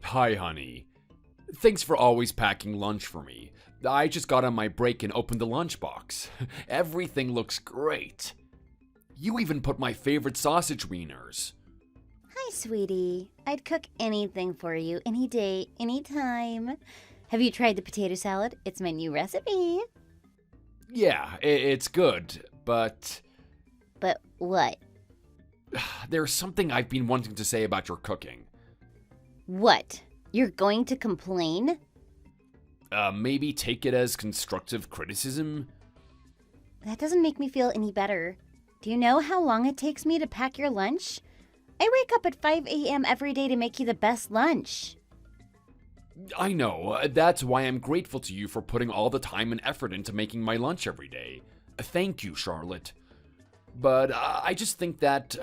Hi, honey. Thanks for always packing lunch for me. I just got on my break and opened the lunchbox. Everything looks great. You even put my favorite sausage wieners. Hi, sweetie. I'd cook anything for you, any day, any time. Have you tried the potato salad? It's my new recipe. Yeah, it's good, but But what? there's something I've been wanting to say about your cooking. What? You're going to complain? Maybe take it as constructive criticism? That doesn't make me feel any better. Do you know how long it takes me to pack your lunch? I wake up at 5 a.m. every day to make you the best lunch. I know, that's why I'm grateful to you for putting all the time and effort into making my lunch every day. Thank you, Charlotte. But I just think that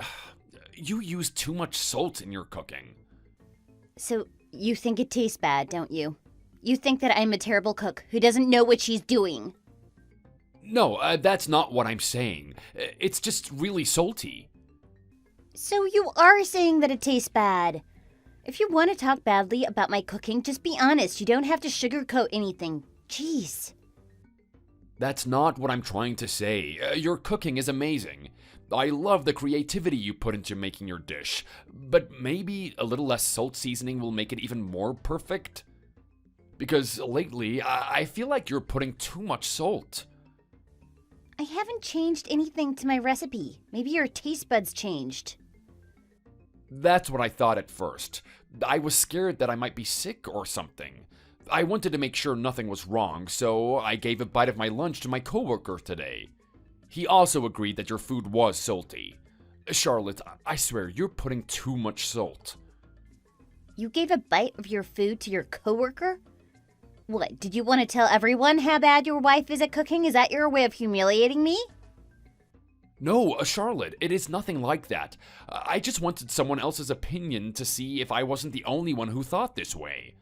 you use too much salt in your cooking. So, you think it tastes bad, don't you? You think that I'm a terrible cook who doesn't know what she's doing. No, that's not what I'm saying. It's just really salty. So you are saying that it tastes bad. If you want to talk badly about my cooking, just be honest. You don't have to sugarcoat anything. Jeez. That's not what I'm trying to say. Your cooking is amazing. I love the creativity you put into making your dish, but maybe a little less salt seasoning will make it even more perfect? Because lately, I feel like you're putting too much salt. I haven't changed anything to my recipe. Maybe your taste buds changed. That's what I thought at first. I was scared that I might be sick or something. I wanted to make sure nothing was wrong, so I gave a bite of my lunch to my coworker today. He also agreed that your food was salty. Charlotte, I swear, you're putting too much salt. You gave a bite of your food to your coworker? What, did you want to tell everyone how bad your wife is at cooking? Is that your way of humiliating me? No, Charlotte, it is nothing like that. I just wanted someone else's opinion to see if I wasn't the only one who thought this way.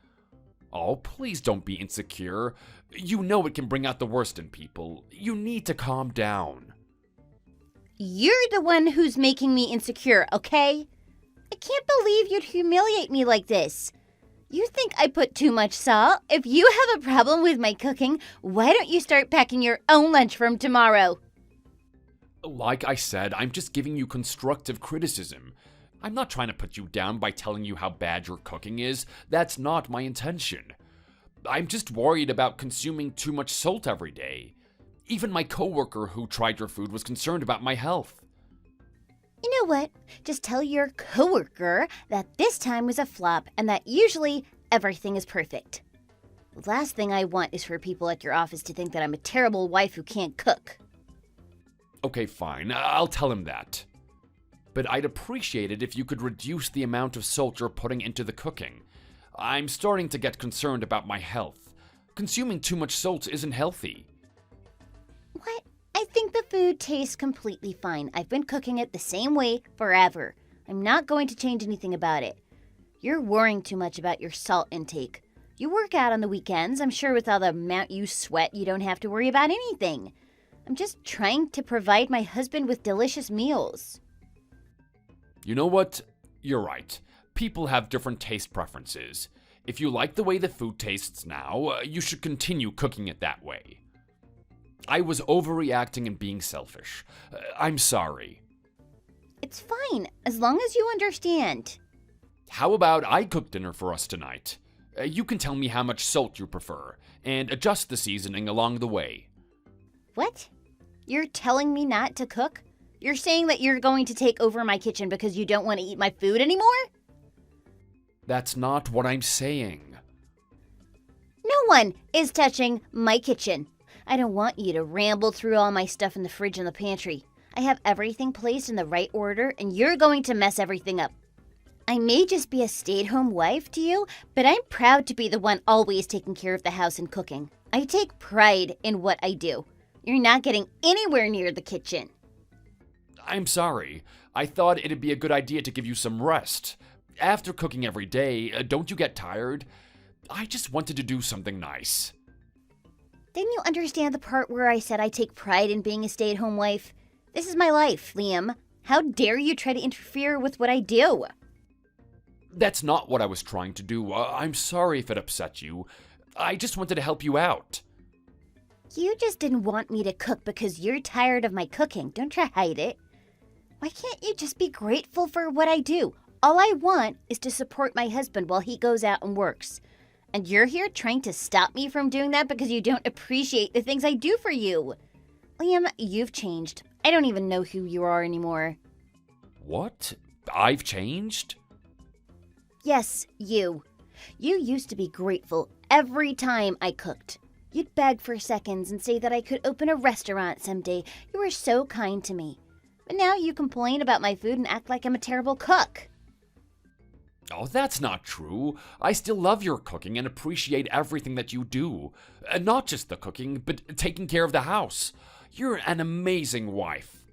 Oh, please don't be insecure. You know it can bring out the worst in people. You need to calm down. You're the one who's making me insecure, okay? I can't believe you'd humiliate me like this. You think I put too much salt? If you have a problem with my cooking, why don't you start packing your own lunch from tomorrow? Like I said, I'm just giving you constructive criticism. I'm not trying to put you down by telling you how bad your cooking is. That's not my intention. I'm just worried about consuming too much salt every day. Even my coworker who tried your food was concerned about my health. You know what? Just tell your coworker that this time was a flop and that usually everything is perfect. The last thing I want is for people at your office to think that I'm a terrible wife who can't cook. Okay, fine. I'll tell him that. But I'd appreciate it if you could reduce the amount of salt you're putting into the cooking. I'm starting to get concerned about my health. Consuming too much salt isn't healthy. What? I think the food tastes completely fine. I've been cooking it the same way forever. I'm not going to change anything about it. You're worrying too much about your salt intake. You work out on the weekends. I'm sure with all the amount you sweat, you don't have to worry about anything. I'm just trying to provide my husband with delicious meals. You know what? You're right. People have different taste preferences. If you like the way the food tastes now, you should continue cooking it that way. I was overreacting and being selfish. I'm sorry. It's fine, as long as you understand. How about I cook dinner for us tonight? You can tell me how much salt you prefer, and adjust the seasoning along the way. What? You're telling me not to cook? You're saying that you're going to take over my kitchen because you don't want to eat my food anymore? That's not what I'm saying. No one is touching my kitchen. I don't want you to ramble through all my stuff in the fridge and the pantry. I have everything placed in the right order, and you're going to mess everything up. I may just be a stay-at-home wife to you, but I'm proud to be the one always taking care of the house and cooking. I take pride in what I do. You're not getting anywhere near the kitchen. I'm sorry. I thought it'd be a good idea to give you some rest. After cooking every day, don't you get tired? I just wanted to do something nice. Didn't you understand the part where I said I take pride in being a stay-at-home wife? This is my life, Liam. How dare you try to interfere with what I do? That's not what I was trying to do. I'm sorry if it upset you. I just wanted to help you out. You just didn't want me to cook because you're tired of my cooking. Don't try to hide it. Why can't you just be grateful for what I do? All I want is to support my husband while he goes out and works. And you're here trying to stop me from doing that because you don't appreciate the things I do for you. Liam, you've changed. I don't even know who you are anymore. What? I've changed? Yes, you. You used to be grateful every time I cooked. You'd beg for seconds and say that I could open a restaurant someday. You were so kind to me. But now you complain about my food and act like I'm a terrible cook. Oh, that's not true. I still love your cooking and appreciate everything that you do. Not just the cooking, but taking care of the house. You're an amazing wife.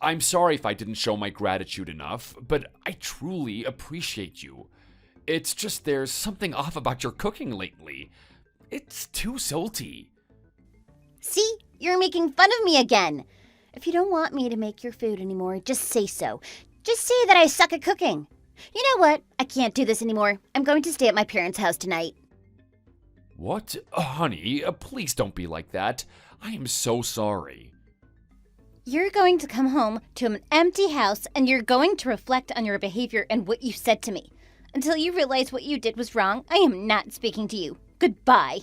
I'm sorry if I didn't show my gratitude enough, but I truly appreciate you. It's just there's something off about your cooking lately. It's too salty. See? You're making fun of me again. If you don't want me to make your food anymore, just say so. Just say that I suck at cooking. You know what? I can't do this anymore. I'm going to stay at my parents' house tonight. What? Honey, please don't be like that. I am so sorry. You're going to come home to an empty house and you're going to reflect on your behavior and what you said to me. Until you realize what you did was wrong, I am not speaking to you. Goodbye.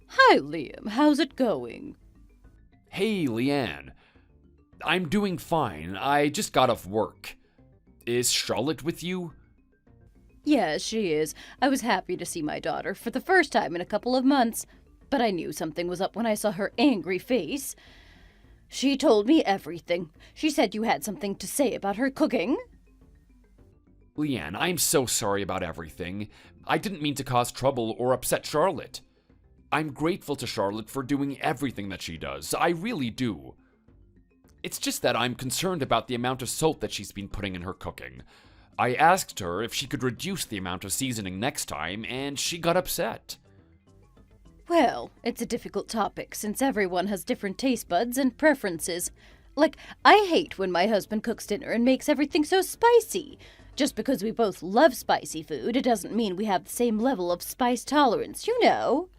Hi, Liam. How's it going? Hey, Leanne. I'm doing fine. I just got off work. Is Charlotte with you? Yes, she is. I was happy to see my daughter for the first time in a couple of months, but I knew something was up when I saw her angry face. She told me everything. She said you had something to say about her cooking. Leanne, I'm so sorry about everything. I didn't mean to cause trouble or upset Charlotte. I'm grateful to Charlotte for doing everything that she does. I really do. It's just that I'm concerned about the amount of salt that she's been putting in her cooking. I asked her if she could reduce the amount of seasoning next time, and she got upset. Well, it's a difficult topic since everyone has different taste buds and preferences. Like, I hate when my husband cooks dinner and makes everything so spicy. Just because we both love spicy food, it doesn't mean we have the same level of spice tolerance, you know.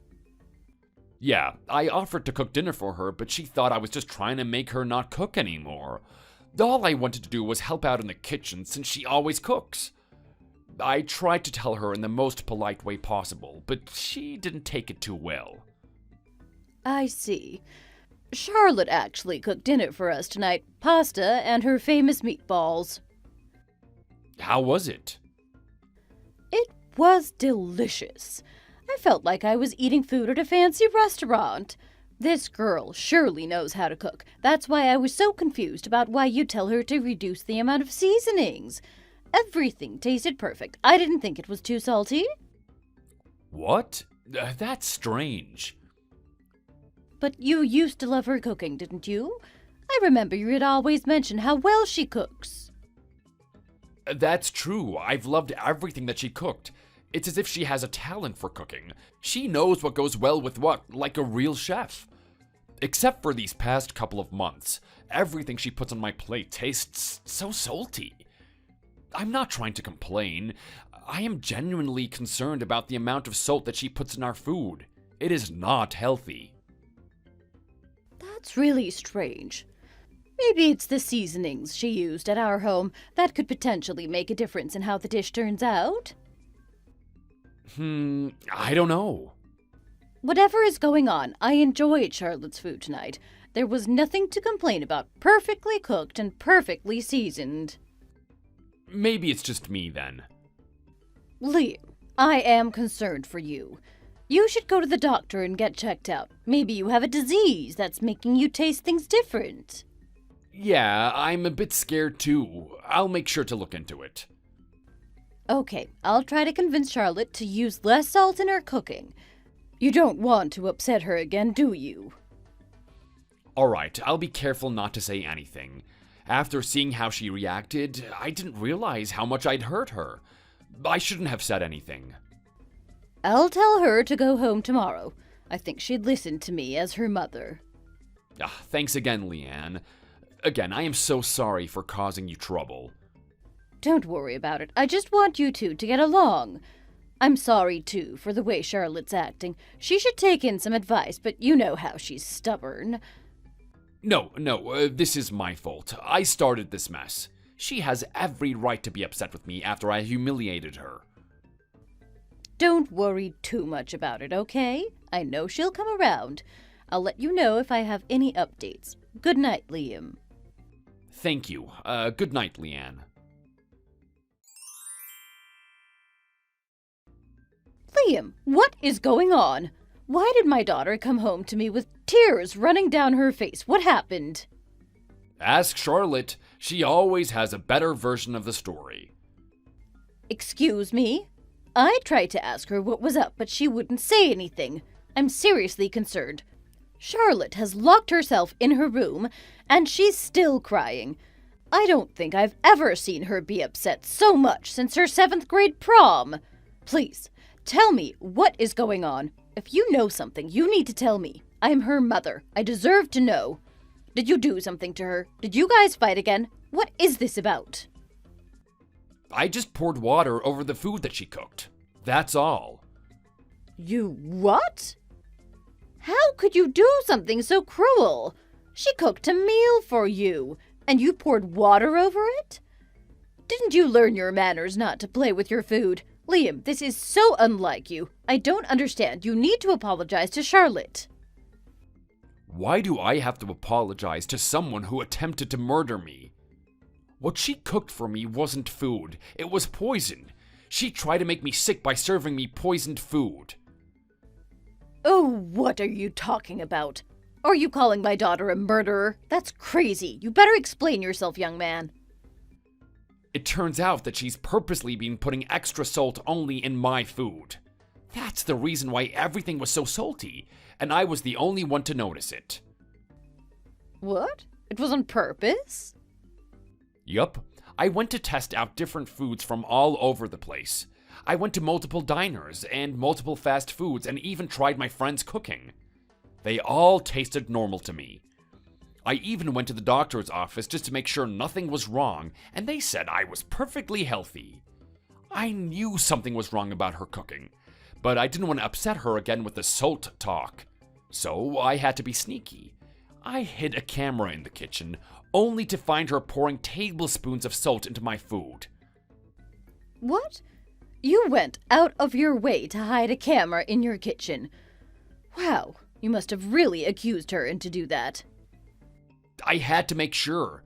Yeah, I offered to cook dinner for her, but she thought I was just trying to make her not cook anymore. All I wanted to do was help out in the kitchen since she always cooks. I tried to tell her in the most polite way possible, but she didn't take it too well. I see. Charlotte actually cooked dinner for us tonight, pasta and her famous meatballs. How was it? It was delicious. I felt like I was eating food at a fancy restaurant. This girl surely knows how to cook. That's why I was so confused about why you tell her to reduce the amount of seasonings. Everything tasted perfect. I didn't think it was too salty. What? That's strange. But you used to love her cooking, didn't you? I remember you had always mentioned how well she cooks. That's true. I've loved everything that she cooked. It's as if she has a talent for cooking. She knows what goes well with what, like a real chef. Except for these past couple of months, everything she puts on my plate tastes so salty. I'm not trying to complain. I am genuinely concerned about the amount of salt that she puts in our food. It is not healthy. That's really strange. Maybe it's the seasonings she used at our home that could potentially make a difference in how the dish turns out. I don't know. Whatever is going on, I enjoyed Charlotte's food tonight. There was nothing to complain about. Perfectly cooked and perfectly seasoned. Maybe it's just me then. Liam, I am concerned for you. You should go to the doctor and get checked out. Maybe you have a disease that's making you taste things different. Yeah, I'm a bit scared too. I'll make sure to look into it. Okay, I'll try to convince Charlotte to use less salt in her cooking. You don't want to upset her again, do you? Alright, I'll be careful not to say anything. After seeing how she reacted, I didn't realize how much I'd hurt her. I shouldn't have said anything. I'll tell her to go home tomorrow. I think she'd listen to me as her mother. Thanks again, Leanne. Again, I am so sorry for causing you trouble. Don't worry about it. I just want you two to get along. I'm sorry, too, for the way Charlotte's acting. She should take in some advice, but you know how she's stubborn. No, this is my fault. I started this mess. She has every right to be upset with me after I humiliated her. Don't worry too much about it, okay? I know she'll come around. I'll let you know if I have any updates. Good night, Liam. Thank you. Good night, Leanne. Liam, what is going on? Why did my daughter come home to me with tears running down her face? What happened? Ask Charlotte. She always has a better version of the story. Excuse me? I tried to ask her what was up, but she wouldn't say anything. I'm seriously concerned. Charlotte has locked herself in her room, and she's still crying. I don't think I've ever seen her be upset so much since her 7th grade prom. Please, tell me what is going on. If you know something, you need to tell me. I'm her mother. I deserve to know. Did you do something to her? Did you guys fight again? What is this about? I just poured water over the food that she cooked. That's all. You what? How could you do something so cruel? She cooked a meal for you, and you poured water over it? Didn't you learn your manners not to play with your food? Liam, this is so unlike you. I don't understand. You need to apologize to Charlotte. Why do I have to apologize to someone who attempted to murder me? What she cooked for me wasn't food. It was poison. She tried to make me sick by serving me poisoned food. Oh, what are you talking about? Are you calling my daughter a murderer? That's crazy. You better explain yourself, young man. It turns out that she's purposely been putting extra salt only in my food. That's the reason why everything was so salty, and I was the only one to notice it. What? It was on purpose? Yup. I went to test out different foods from all over the place. I went to multiple diners and multiple fast foods and even tried my friends' cooking. They all tasted normal to me. I even went to the doctor's office just to make sure nothing was wrong, and they said I was perfectly healthy. I knew something was wrong about her cooking, but I didn't want to upset her again with the salt talk. So I had to be sneaky. I hid a camera in the kitchen, only to find her pouring tablespoons of salt into my food. What? You went out of your way to hide a camera in your kitchen. Wow, you must have really accused her into do that. I had to make sure.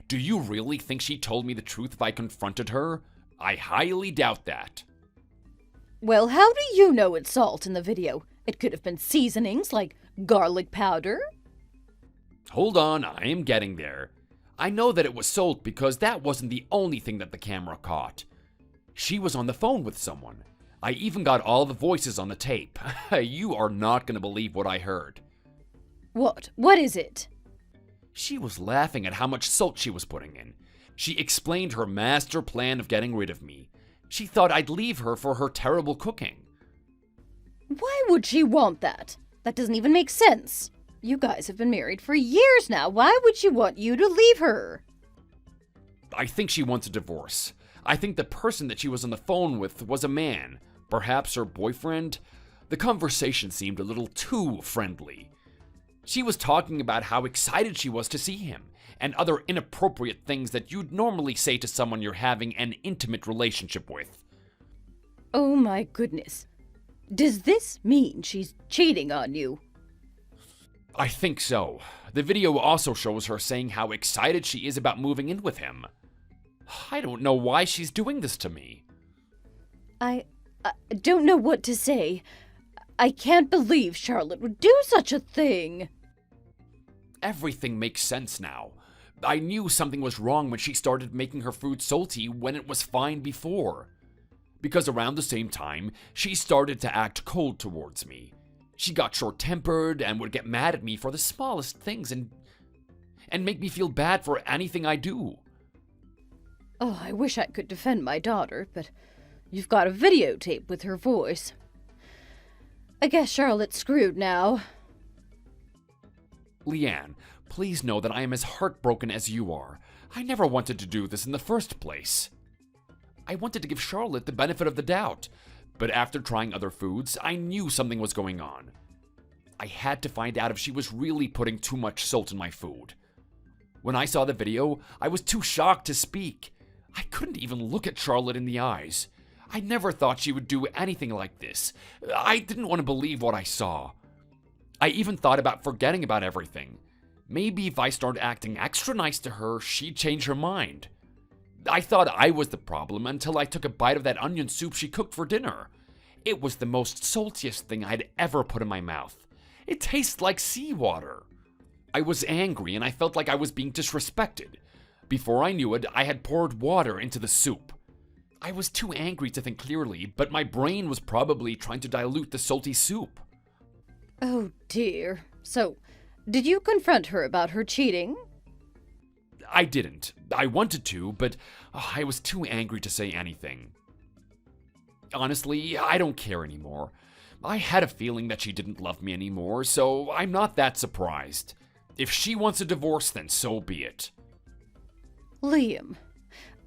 Do you really think she told me the truth if I confronted her? I highly doubt that. Well, how do you know it's salt in the video? It could have been seasonings like garlic powder. Hold on, I am getting there. I know that it was salt because that wasn't the only thing that the camera caught. She was on the phone with someone. I even got all the voices on the tape. You are not going to believe what I heard. What? What is it? She was laughing at how much salt she was putting in. She explained her master plan of getting rid of me. She thought I'd leave her for her terrible cooking. Why would she want that? That doesn't even make sense. You guys have been married for years now. Why would she want you to leave her? I think she wants a divorce. I think the person that she was on the phone with was a man. Perhaps her boyfriend? The conversation seemed a little too friendly. She was talking about how excited she was to see him, and other inappropriate things that you'd normally say to someone you're having an intimate relationship with. Oh my goodness. Does this mean she's cheating on you? I think so. The video also shows her saying how excited she is about moving in with him. I don't know why she's doing this to me. I don't know what to say. I can't believe Charlotte would do such a thing. Everything makes sense now. I knew something was wrong when she started making her food salty when it was fine before. Because around the same time, she started to act cold towards me. She got short-tempered and would get mad at me for the smallest things and make me feel bad for anything I do. Oh, I wish I could defend my daughter, but you've got a videotape with her voice. I guess Charlotte's screwed now. Leanne, Please know that I am as heartbroken as you are. I never wanted to do this in the first place. I wanted to give Charlotte the benefit of the doubt, but after trying other foods, I knew something was going on. I had to find out if she was really putting too much salt in my food. When I saw the video, I was too shocked to speak. I couldn't even look at Charlotte in the eyes. I never thought she would do anything like this. I didn't want to believe what I saw. I even thought about forgetting about everything. Maybe if I started acting extra nice to her, she'd change her mind. I thought I was the problem until I took a bite of that onion soup she cooked for dinner. It was the most saltiest thing I'd ever put in my mouth. It tastes like seawater. I was angry and I felt like I was being disrespected. Before I knew it, I had poured water into the soup. I was too angry to think clearly, but my brain was probably trying to dilute the salty soup. Oh dear. So, did you confront her about her cheating? I didn't. I wanted to, but I was too angry to say anything. Honestly, I don't care anymore. I had a feeling that she didn't love me anymore, so I'm not that surprised. If she wants a divorce, then so be it. Liam,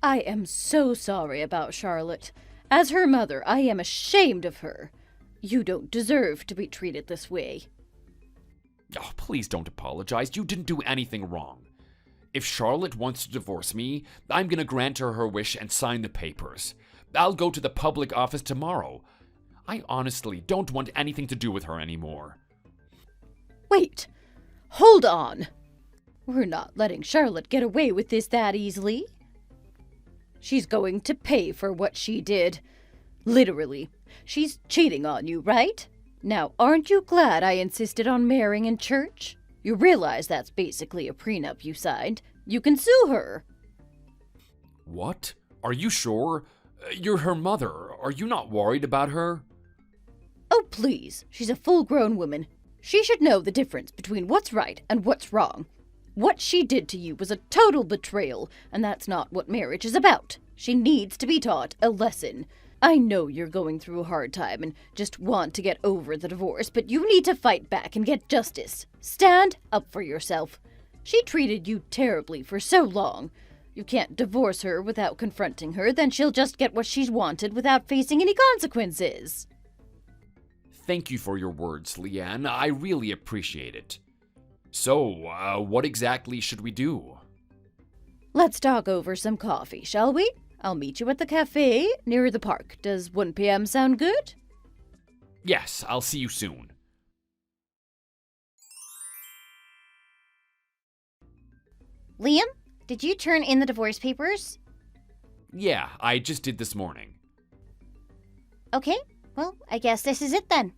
I am so sorry about Charlotte. As her mother, I am ashamed of her. You don't deserve to be treated this way. Oh, please don't apologize. You didn't do anything wrong. If Charlotte wants to divorce me, I'm gonna grant her wish and sign the papers. I'll go to the public office tomorrow. I honestly don't want anything to do with her anymore. Wait! Hold on! We're not letting Charlotte get away with this that easily. She's going to pay for what she did. Literally. She's cheating on you, right? Now, aren't you glad I insisted on marrying in church? You realize that's basically a prenup you signed. You can sue her. What? Are you sure? You're her mother. Are you not worried about her? Oh, please. She's a full-grown woman. She should know the difference between what's right and what's wrong. What she did to you was a total betrayal, and that's not what marriage is about. She needs to be taught a lesson. I know you're going through a hard time and just want to get over the divorce, but you need to fight back and get justice. Stand up for yourself. She treated you terribly for so long. You can't divorce her without confronting her, then she'll just get what she's wanted without facing any consequences. Thank you for your words, Leanne. I really appreciate it. So, what exactly should we do? Let's talk over some coffee, shall we? I'll meet you at the cafe near the park. Does 1 p.m. sound good? Yes, I'll see you soon. Liam, did you turn in the divorce papers? Yeah, I just did this morning. Okay, well, I guess this is it then.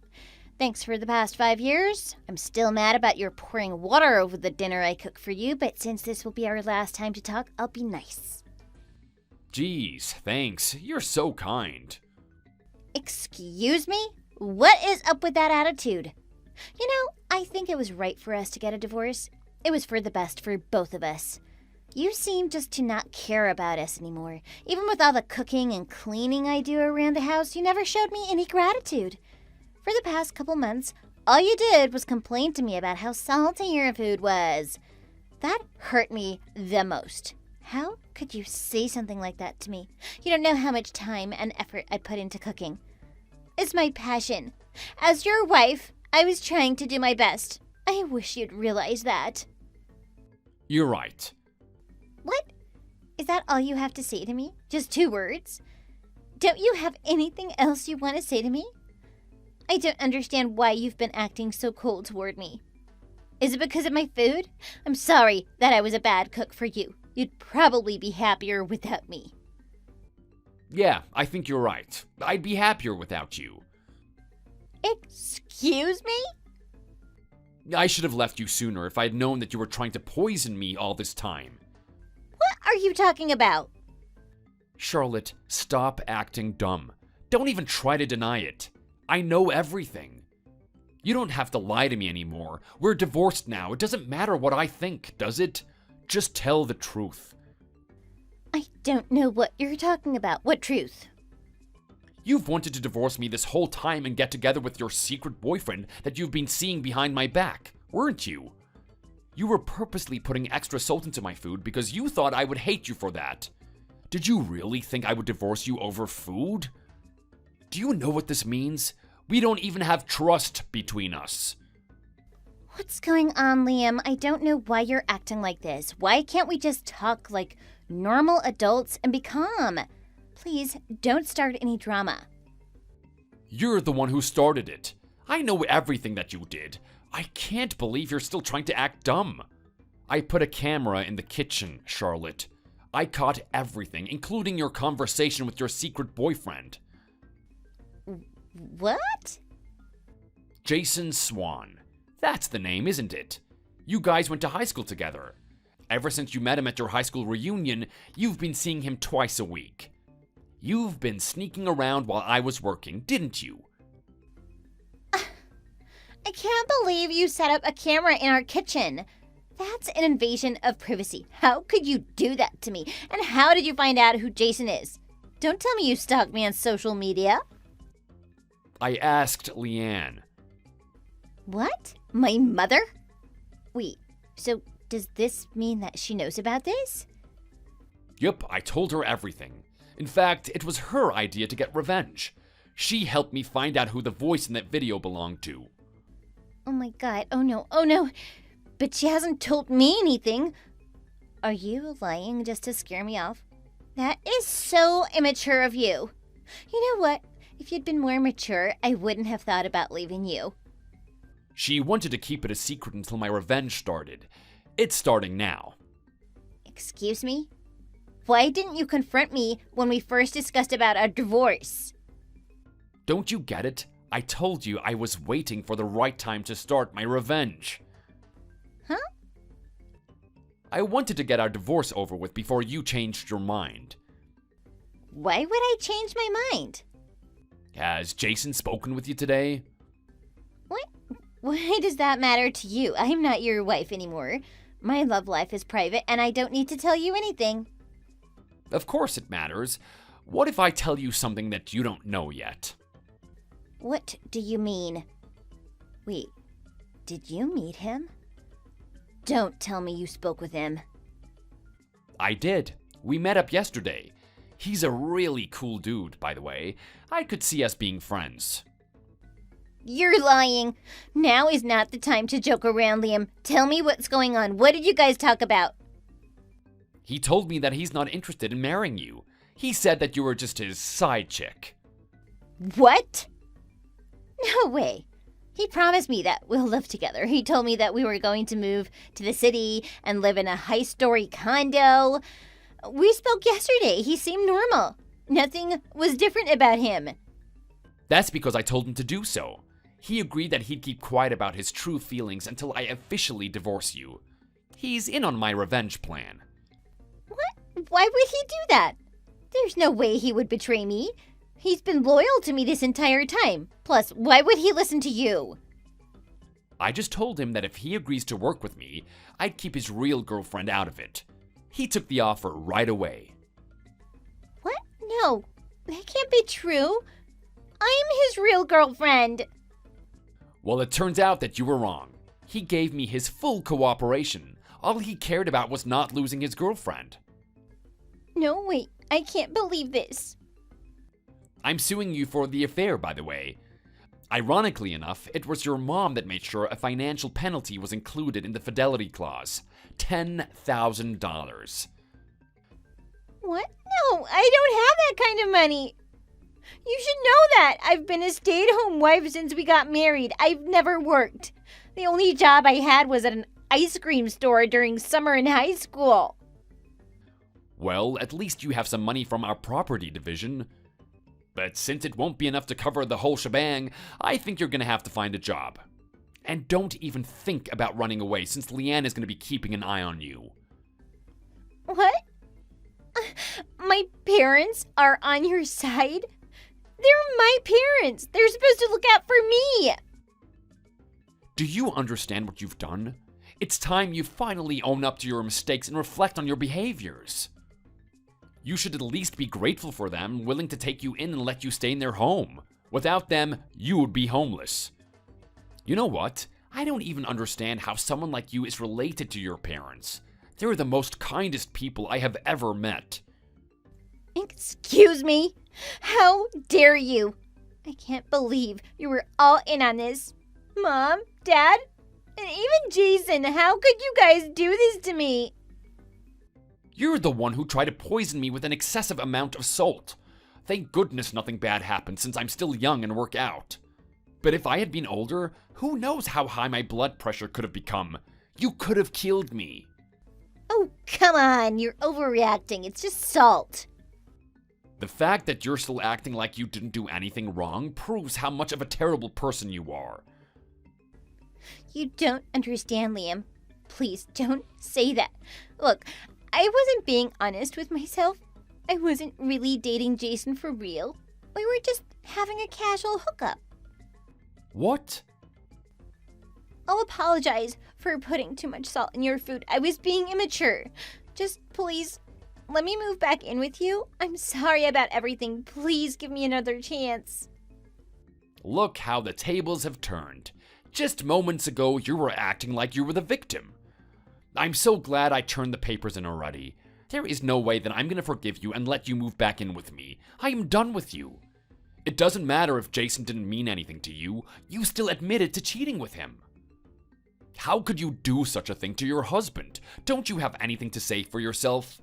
Thanks for the past 5 years. I'm still mad about your pouring water over the dinner I cooked for you, but since this will be our last time to talk, I'll be nice. Geez, thanks. You're so kind. Excuse me? What is up with that attitude? You know, I think it was right for us to get a divorce. It was for the best for both of us. You seem just to not care about us anymore. Even with all the cooking and cleaning I do around the house, you never showed me any gratitude. For the past couple months, all you did was complain to me about how salty your food was. That hurt me the most. How could you say something like that to me? You don't know how much time and effort I put into cooking. It's my passion. As your wife, I was trying to do my best. I wish you'd realize that. You're right. What? Is that all you have to say to me? Just 2 words? Don't you have anything else you want to say to me? I don't understand why you've been acting so cold toward me. Is it because of my food? I'm sorry that I was a bad cook for you. You'd probably be happier without me. Yeah, I think you're right. I'd be happier without you. Excuse me? I should have left you sooner if I'd known that you were trying to poison me all this time. What are you talking about? Charlotte, stop acting dumb. Don't even try to deny it. I know everything. You don't have to lie to me anymore. We're divorced now. It doesn't matter what I think, does it? Just tell the truth. I don't know what you're talking about. What truth? You've wanted to divorce me this whole time and get together with your secret boyfriend that you've been seeing behind my back, weren't you? You were purposely putting extra salt into my food because you thought I would hate you for that. Did you really think I would divorce you over food? Do you know what this means? We don't even have trust between us. What's going on, Liam? I don't know why you're acting like this. Why can't we just talk like normal adults and be calm? Please, don't start any drama. You're the one who started it. I know everything that you did. I can't believe you're still trying to act dumb. I put a camera in the kitchen, Charlotte. I caught everything, including your conversation with your secret boyfriend. What? Jason Swan. That's the name, isn't it? You guys went to high school together. Ever since you met him at your high school reunion, you've been seeing him twice a week. You've been sneaking around while I was working, didn't you? I can't believe you set up a camera in our kitchen. That's an invasion of privacy. How could you do that to me? And how did you find out who Jason is? Don't tell me you stalked me on social media. I asked Leanne. What? My mother? Wait, so does this mean that she knows about this? Yup, I told her everything. In fact, it was her idea to get revenge. She helped me find out who the voice in that video belonged to. Oh my god, oh no. But she hasn't told me anything. Are you lying just to scare me off? That is so immature of you. You know what? If you'd been more mature, I wouldn't have thought about leaving you. She wanted to keep it a secret until my revenge started. It's starting now. Excuse me? Why didn't you confront me when we first discussed about our divorce? Don't you get it? I told you I was waiting for the right time to start my revenge. Huh? I wanted to get our divorce over with before you changed your mind. Why would I change my mind? Has Jason spoken with you today? What? Why does that matter to you? I'm not your wife anymore. My love life is private and I don't need to tell you anything. Of course it matters. What if I tell you something that you don't know yet? What do you mean? Wait, did you meet him? Don't tell me you spoke with him. I did. We met up yesterday. He's a really cool dude, by the way. I could see us being friends. You're lying. Now is not the time to joke around, Liam. Tell me what's going on. What did you guys talk about? He told me that he's not interested in marrying you. He said that you were just his side chick. What? No way. He promised me that we'll live together. He told me that we were going to move to the city and live in a high-story condo. We spoke yesterday. He seemed normal. Nothing was different about him. That's because I told him to do so. He agreed that he'd keep quiet about his true feelings until I officially divorce you. He's in on my revenge plan. What? Why would he do that? There's no way he would betray me. He's been loyal to me this entire time. Plus, why would he listen to you? I just told him that if he agrees to work with me, I'd keep his real girlfriend out of it. He took the offer right away. What? No, that can't be true. I'm his real girlfriend. Well, it turns out that you were wrong. He gave me his full cooperation. All he cared about was not losing his girlfriend. No, wait, I can't believe this. I'm suing you for the affair, by the way. Ironically enough, it was your mom that made sure a financial penalty was included in the fidelity clause. $10,000. What? No, I don't have that kind of money. You should know that. I've been a stay-at-home wife since we got married. I've never worked. The only job I had was at an ice cream store during summer in high school. Well, at least you have some money from our property division. But since it won't be enough to cover the whole shebang, I think you're gonna have to find a job. And don't even think about running away, since Leanne is gonna be keeping an eye on you. What? My parents are on your side? They're my parents. They're supposed to look out for me. Do you understand what you've done? It's time you finally own up to your mistakes and reflect on your behaviors. You should at least be grateful for them, willing to take you in and let you stay in their home. Without them, you would be homeless. You know what? I don't even understand how someone like you is related to your parents. They're the most kindest people I have ever met. Excuse me? How dare you? I can't believe you were all in on this. Mom, Dad, and even Jason, how could you guys do this to me? You're the one who tried to poison me with an excessive amount of salt. Thank goodness nothing bad happened since I'm still young and work out. But if I had been older, who knows how high my blood pressure could have become? You could have killed me. Oh, come on, you're overreacting. It's just salt. The fact that you're still acting like you didn't do anything wrong proves how much of a terrible person you are. You don't understand, Liam. Please don't say that. Look, I wasn't being honest with myself. I wasn't really dating Jason for real. We were just having a casual hookup. What? I'll apologize for putting too much salt in your food. I was being immature. Just please, let me move back in with you. I'm sorry about everything. Please give me another chance. Look how the tables have turned. Just moments ago, you were acting like you were the victim. I'm so glad I turned the papers in already. There is no way that I'm gonna forgive you and let you move back in with me. I am done with you. It doesn't matter if Jason didn't mean anything to you. You still admitted to cheating with him. How could you do such a thing to your husband? Don't you have anything to say for yourself?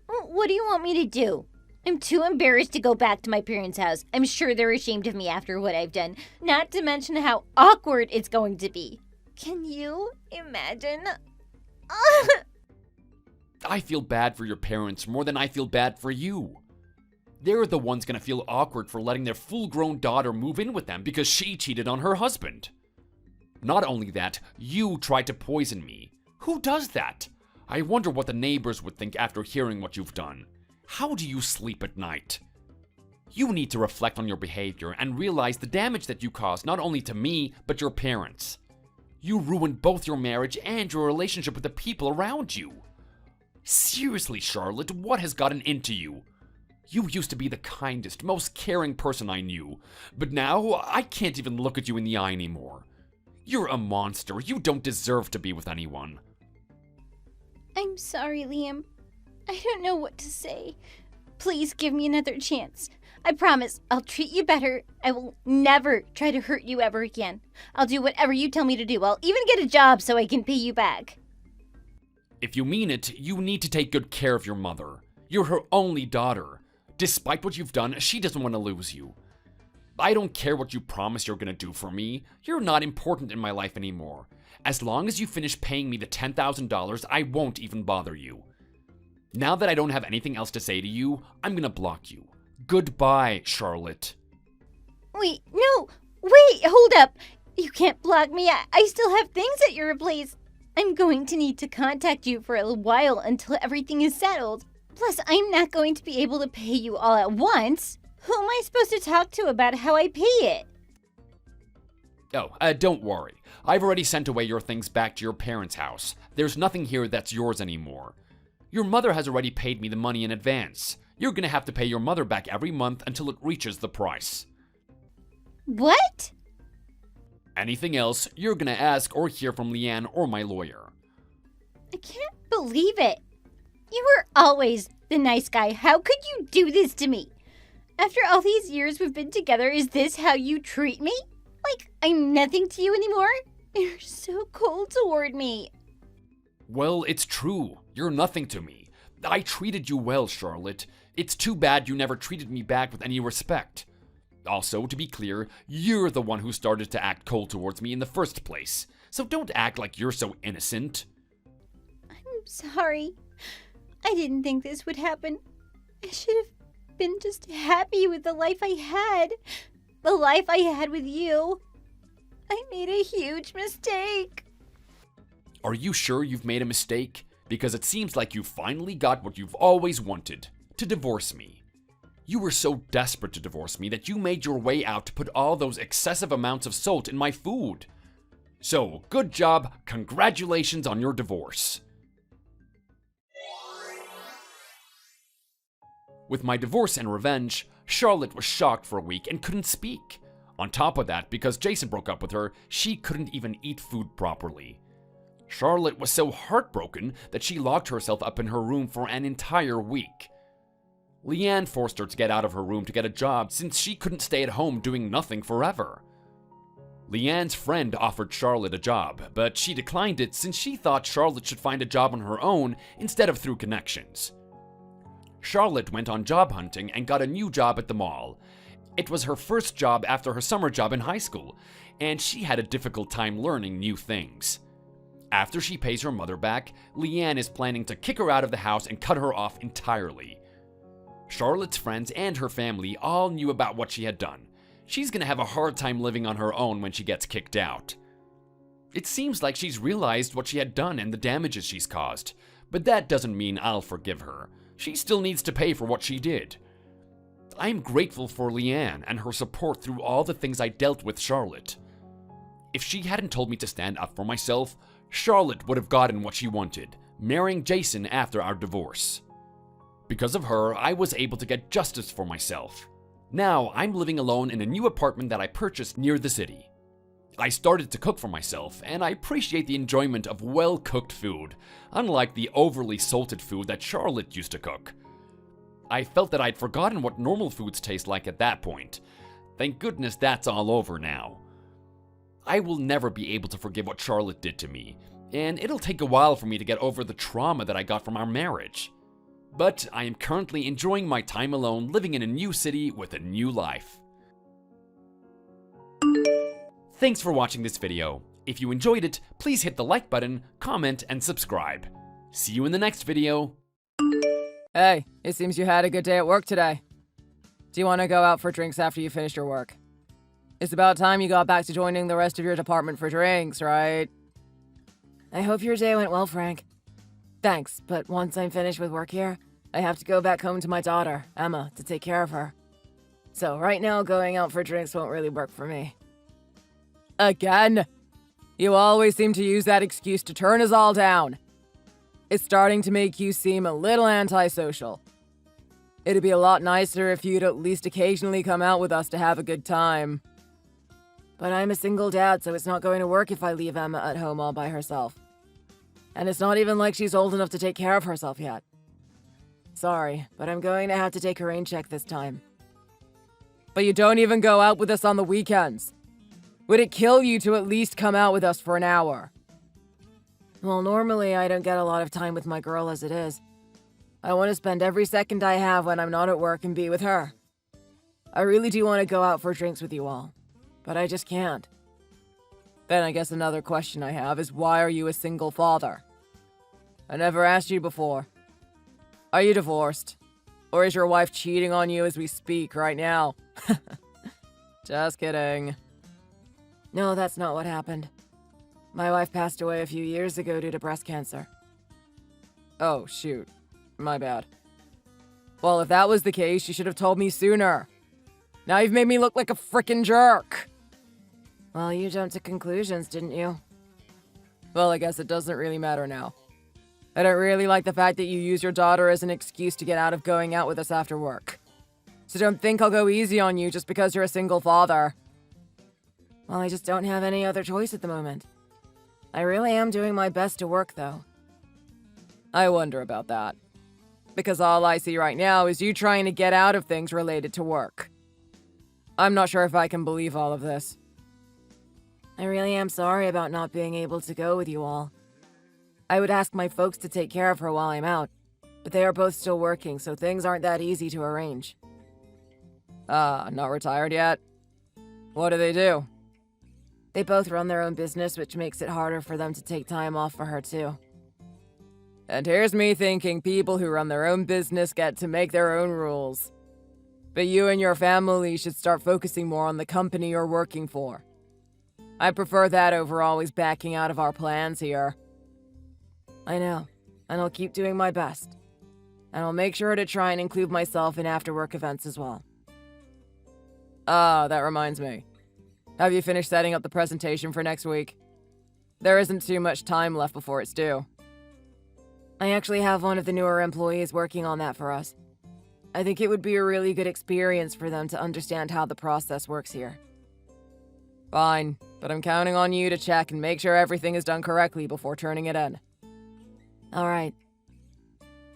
What do you want me to do? I'm too embarrassed to go back to my parents' house. I'm sure they're ashamed of me after what I've done. Not to mention how awkward it's going to be. Can you imagine? I feel bad for your parents more than I feel bad for you. They're the ones gonna feel awkward for letting their full-grown daughter move in with them because she cheated on her husband. Not only that, you tried to poison me. Who does that? I wonder what the neighbors would think after hearing what you've done. How do you sleep at night? You need to reflect on your behavior and realize the damage that you caused not only to me, but your parents. You ruined both your marriage and your relationship with the people around you. Seriously, Charlotte, what has gotten into you? You used to be the kindest, most caring person I knew, but now I can't even look at you in the eye anymore. You're a monster. You don't deserve to be with anyone. I'm sorry, Liam. I don't know what to say. Please give me another chance. I promise I'll treat you better. I will never try to hurt you ever again. I'll do whatever you tell me to do. I'll even get a job so I can pay you back. If you mean it, you need to take good care of your mother. You're her only daughter. Despite what you've done, she doesn't want to lose you. I don't care what you promise you're gonna do for me. You're not important in my life anymore. As long as you finish paying me the $10,000, I won't even bother you. Now that I don't have anything else to say to you, I'm gonna block you. Goodbye, Charlotte. Wait, no! Wait, hold up! You can't block me. I still have things at your place. I'm going to need to contact you for a while until everything is settled. Plus, I'm not going to be able to pay you all at once. Who am I supposed to talk to about how I pay it? Oh, don't worry. I've already sent away your things back to your parents' house. There's nothing here that's yours anymore. Your mother has already paid me the money in advance. You're gonna have to pay your mother back every month until it reaches the price. What? Anything else, you're gonna ask or hear from Leanne or my lawyer. I can't believe it. You were always the nice guy. How could you do this to me? After all these years we've been together, is this how you treat me? Like I'm nothing to you anymore? You're so cold toward me. Well, it's true. You're nothing to me. I treated you well, Charlotte. It's too bad you never treated me back with any respect. Also, to be clear, you're the one who started to act cold towards me in the first place. So don't act like you're so innocent. I'm sorry. I didn't think this would happen. I should have been just happy with the life I had. The life I had with you. I made a huge mistake. Are you sure you've made a mistake? Because it seems like you finally got what you've always wanted, to divorce me. You were so desperate to divorce me that you made your way out to put all those excessive amounts of salt in my food. So, good job, congratulations on your divorce. With my divorce and revenge, Charlotte was shocked for a week and couldn't speak. On top of that, because Jason broke up with her, she couldn't even eat food properly. Charlotte was so heartbroken that she locked herself up in her room for an entire week. Leanne forced her to get out of her room to get a job since she couldn't stay at home doing nothing forever. Leanne's friend offered Charlotte a job, but she declined it since she thought Charlotte should find a job on her own instead of through connections. Charlotte went on job hunting and got a new job at the mall. It was her first job after her summer job in high school, and she had a difficult time learning new things. After she pays her mother back, Leanne is planning to kick her out of the house and cut her off entirely. Charlotte's friends and her family all knew about what she had done. She's gonna have a hard time living on her own when she gets kicked out. It seems like she's realized what she had done and the damages she's caused, but that doesn't mean I'll forgive her. She still needs to pay for what she did. I'm grateful for Leanne and her support through all the things I dealt with Charlotte. If she hadn't told me to stand up for myself, Charlotte would have gotten what she wanted, marrying Jason after our divorce. Because of her, I was able to get justice for myself. Now, I'm living alone in a new apartment that I purchased near the city. I started to cook for myself, and I appreciate the enjoyment of well-cooked food, unlike the overly salted food that Charlotte used to cook. I felt that I'd forgotten what normal foods taste like at that point. Thank goodness that's all over now. I will never be able to forgive what Charlotte did to me, and it'll take a while for me to get over the trauma that I got from our marriage. But I am currently enjoying my time alone, living in a new city with a new life. Thanks for watching this video. If you enjoyed it, please hit the like button, comment, and subscribe. See you in the next video. Hey, it seems you had a good day at work today. Do you want to go out for drinks after you finish your work? It's about time you got back to joining the rest of your department for drinks, right? I hope your day went well, Frank. Thanks, but once I'm finished with work here, I have to go back home to my daughter, Emma, to take care of her. So right now, going out for drinks won't really work for me. Again? You always seem to use that excuse to turn us all down. It's starting to make you seem a little antisocial. It'd be a lot nicer if you'd at least occasionally come out with us to have a good time. But I'm a single dad, so it's not going to work if I leave Emma at home all by herself. And it's not even like she's old enough to take care of herself yet. Sorry, but I'm going to have to take a rain check this time. But you don't even go out with us on the weekends. Would it kill you to at least come out with us for an hour? Well, normally I don't get a lot of time with my girl as it is. I want to spend every second I have when I'm not at work and be with her. I really do want to go out for drinks with you all, but I just can't. Then I guess another question I have is, why are you a single father? I never asked you before. Are you divorced? Or is your wife cheating on you as we speak right now? Just kidding. No, that's not what happened. My wife passed away a few years ago due to breast cancer. Oh, shoot. My bad. Well, if that was the case, you should have told me sooner. Now you've made me look like a frickin' jerk. Well, you jumped to conclusions, didn't you? Well, I guess it doesn't really matter now. I don't really like the fact that you use your daughter as an excuse to get out of going out with us after work. So don't think I'll go easy on you just because you're a single father. Well, I just don't have any other choice at the moment. I really am doing my best to work, though. I wonder about that. Because all I see right now is you trying to get out of things related to work. I'm not sure if I can believe all of this. I really am sorry about not being able to go with you all. I would ask my folks to take care of her while I'm out, but they are both still working, so things aren't that easy to arrange. Not retired yet? What do they do? They both run their own business, which makes it harder for them to take time off for her, too. And here's me thinking people who run their own business get to make their own rules. But you and your family should start focusing more on the company you're working for. I prefer that over always backing out of our plans here. I know, and I'll keep doing my best. And I'll make sure to try and include myself in after-work events as well. That reminds me. Have you finished setting up the presentation for next week? There isn't too much time left before it's due. I actually have one of the newer employees working on that for us. I think it would be a really good experience for them to understand how the process works here. Fine, but I'm counting on you to check and make sure everything is done correctly before turning it in. Alright.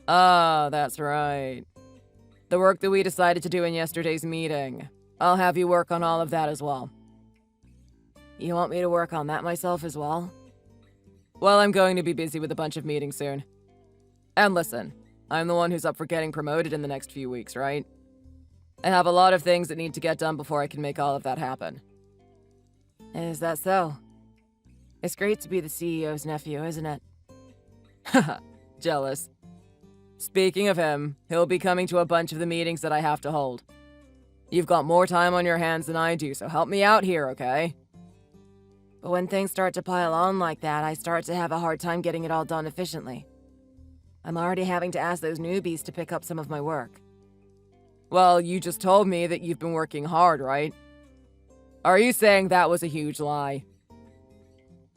Ah, that's right. The work that we decided to do in yesterday's meeting. I'll have you work on all of that as well. You want me to work on that myself as well? Well, I'm going to be busy with a bunch of meetings soon. And listen, I'm the one who's up for getting promoted in the next few weeks, right? I have a lot of things that need to get done before I can make all of that happen. Is that so? It's great to be the CEO's nephew, isn't it? Haha, jealous. Speaking of him, he'll be coming to a bunch of the meetings that I have to hold. You've got more time on your hands than I do, so help me out here, okay? But when things start to pile on like that, I start to have a hard time getting it all done efficiently. I'm already having to ask those newbies to pick up some of my work. Well, you just told me that you've been working hard, right? Are you saying that was a huge lie?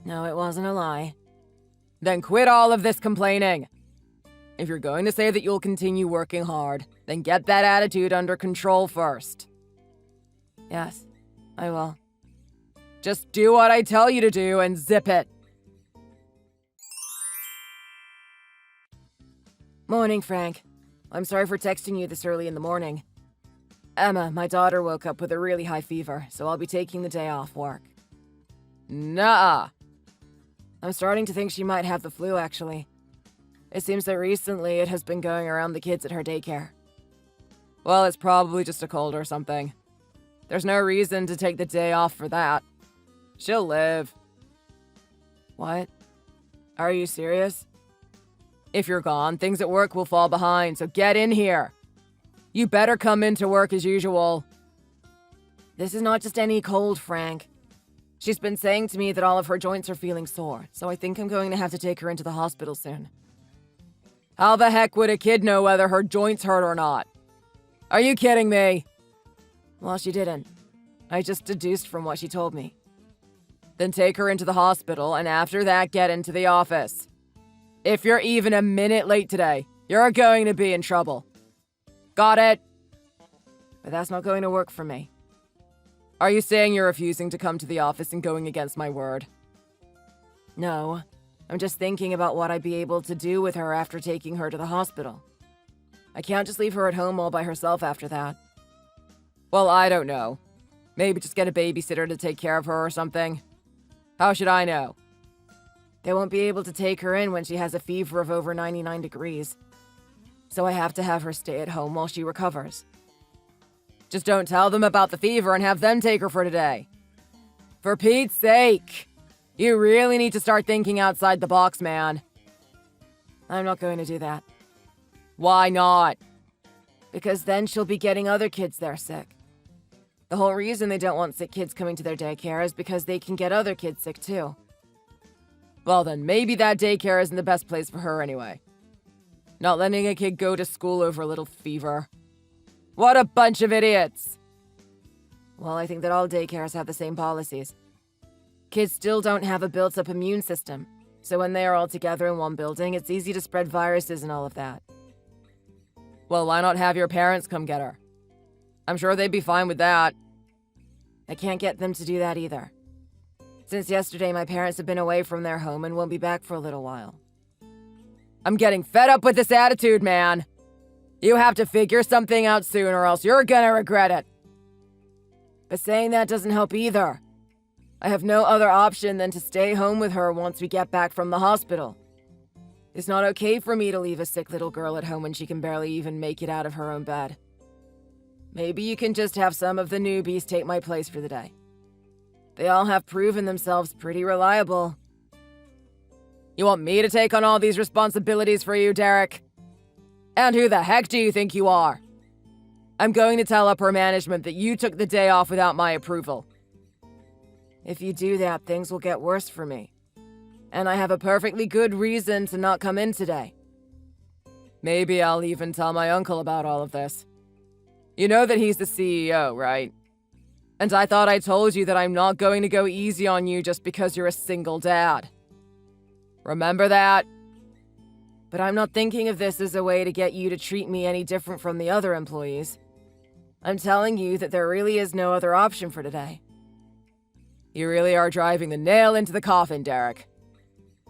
No, it wasn't a lie. Then quit all of this complaining. If you're going to say that you'll continue working hard, then get that attitude under control first. Yes, I will. Just do what I tell you to do and zip it. Morning, Frank. I'm sorry for texting you this early in the morning. Emma, my daughter, woke up with a really high fever, so I'll be taking the day off work. Nuh-uh. I'm starting to think she might have the flu, actually. It seems that recently it has been going around the kids at her daycare. Well, it's probably just a cold or something. There's no reason to take the day off for that. She'll live. What? Are you serious? If you're gone, things at work will fall behind, so get in here. You better come into work as usual. This is not just any cold, Frank. She's been saying to me that all of her joints are feeling sore, so I think I'm going to have to take her into the hospital soon. How the heck would a kid know whether her joints hurt or not? Are you kidding me? Well, she didn't. I just deduced from what she told me. Then take her into the hospital, and after that, get into the office. If you're even a minute late today, you're going to be in trouble. Got it? But that's not going to work for me. Are you saying you're refusing to come to the office and going against my word? No. I'm just thinking about what I'd be able to do with her after taking her to the hospital. I can't just leave her at home all by herself after that. Well, I don't know. Maybe just get a babysitter to take care of her or something. How should I know? They won't be able to take her in when she has a fever of over 99 degrees. So I have to have her stay at home while she recovers. Just don't tell them about the fever and have them take her for today. For Pete's sake! You really need to start thinking outside the box, man. I'm not going to do that. Why not? Because then she'll be getting other kids there sick. The whole reason they don't want sick kids coming to their daycare is because they can get other kids sick too. Well then, maybe that daycare isn't the best place for her anyway. Not letting a kid go to school over a little fever. What a bunch of idiots! Well, I think that all daycares have the same policies. Kids still don't have a built-up immune system, so when they are all together in one building, it's easy to spread viruses and all of that. Well, why not have your parents come get her? I'm sure they'd be fine with that. I can't get them to do that either. Since yesterday, my parents have been away from their home and won't be back for a little while. I'm getting fed up with this attitude, man. You have to figure something out soon or else you're gonna regret it. But saying that doesn't help either. I have no other option than to stay home with her once we get back from the hospital. It's not okay for me to leave a sick little girl at home when she can barely even make it out of her own bed. Maybe you can just have some of the newbies take my place for the day. They all have proven themselves pretty reliable. You want me to take on all these responsibilities for you, Derek? And who the heck do you think you are? I'm going to tell upper management that you took the day off without my approval. If you do that, things will get worse for me. And I have a perfectly good reason to not come in today. Maybe I'll even tell my uncle about all of this. You know that he's the CEO, right? And I thought I told you that I'm not going to go easy on you just because you're a single dad. Remember that? But I'm not thinking of this as a way to get you to treat me any different from the other employees. I'm telling you that there really is no other option for today. You really are driving the nail into the coffin, Derek.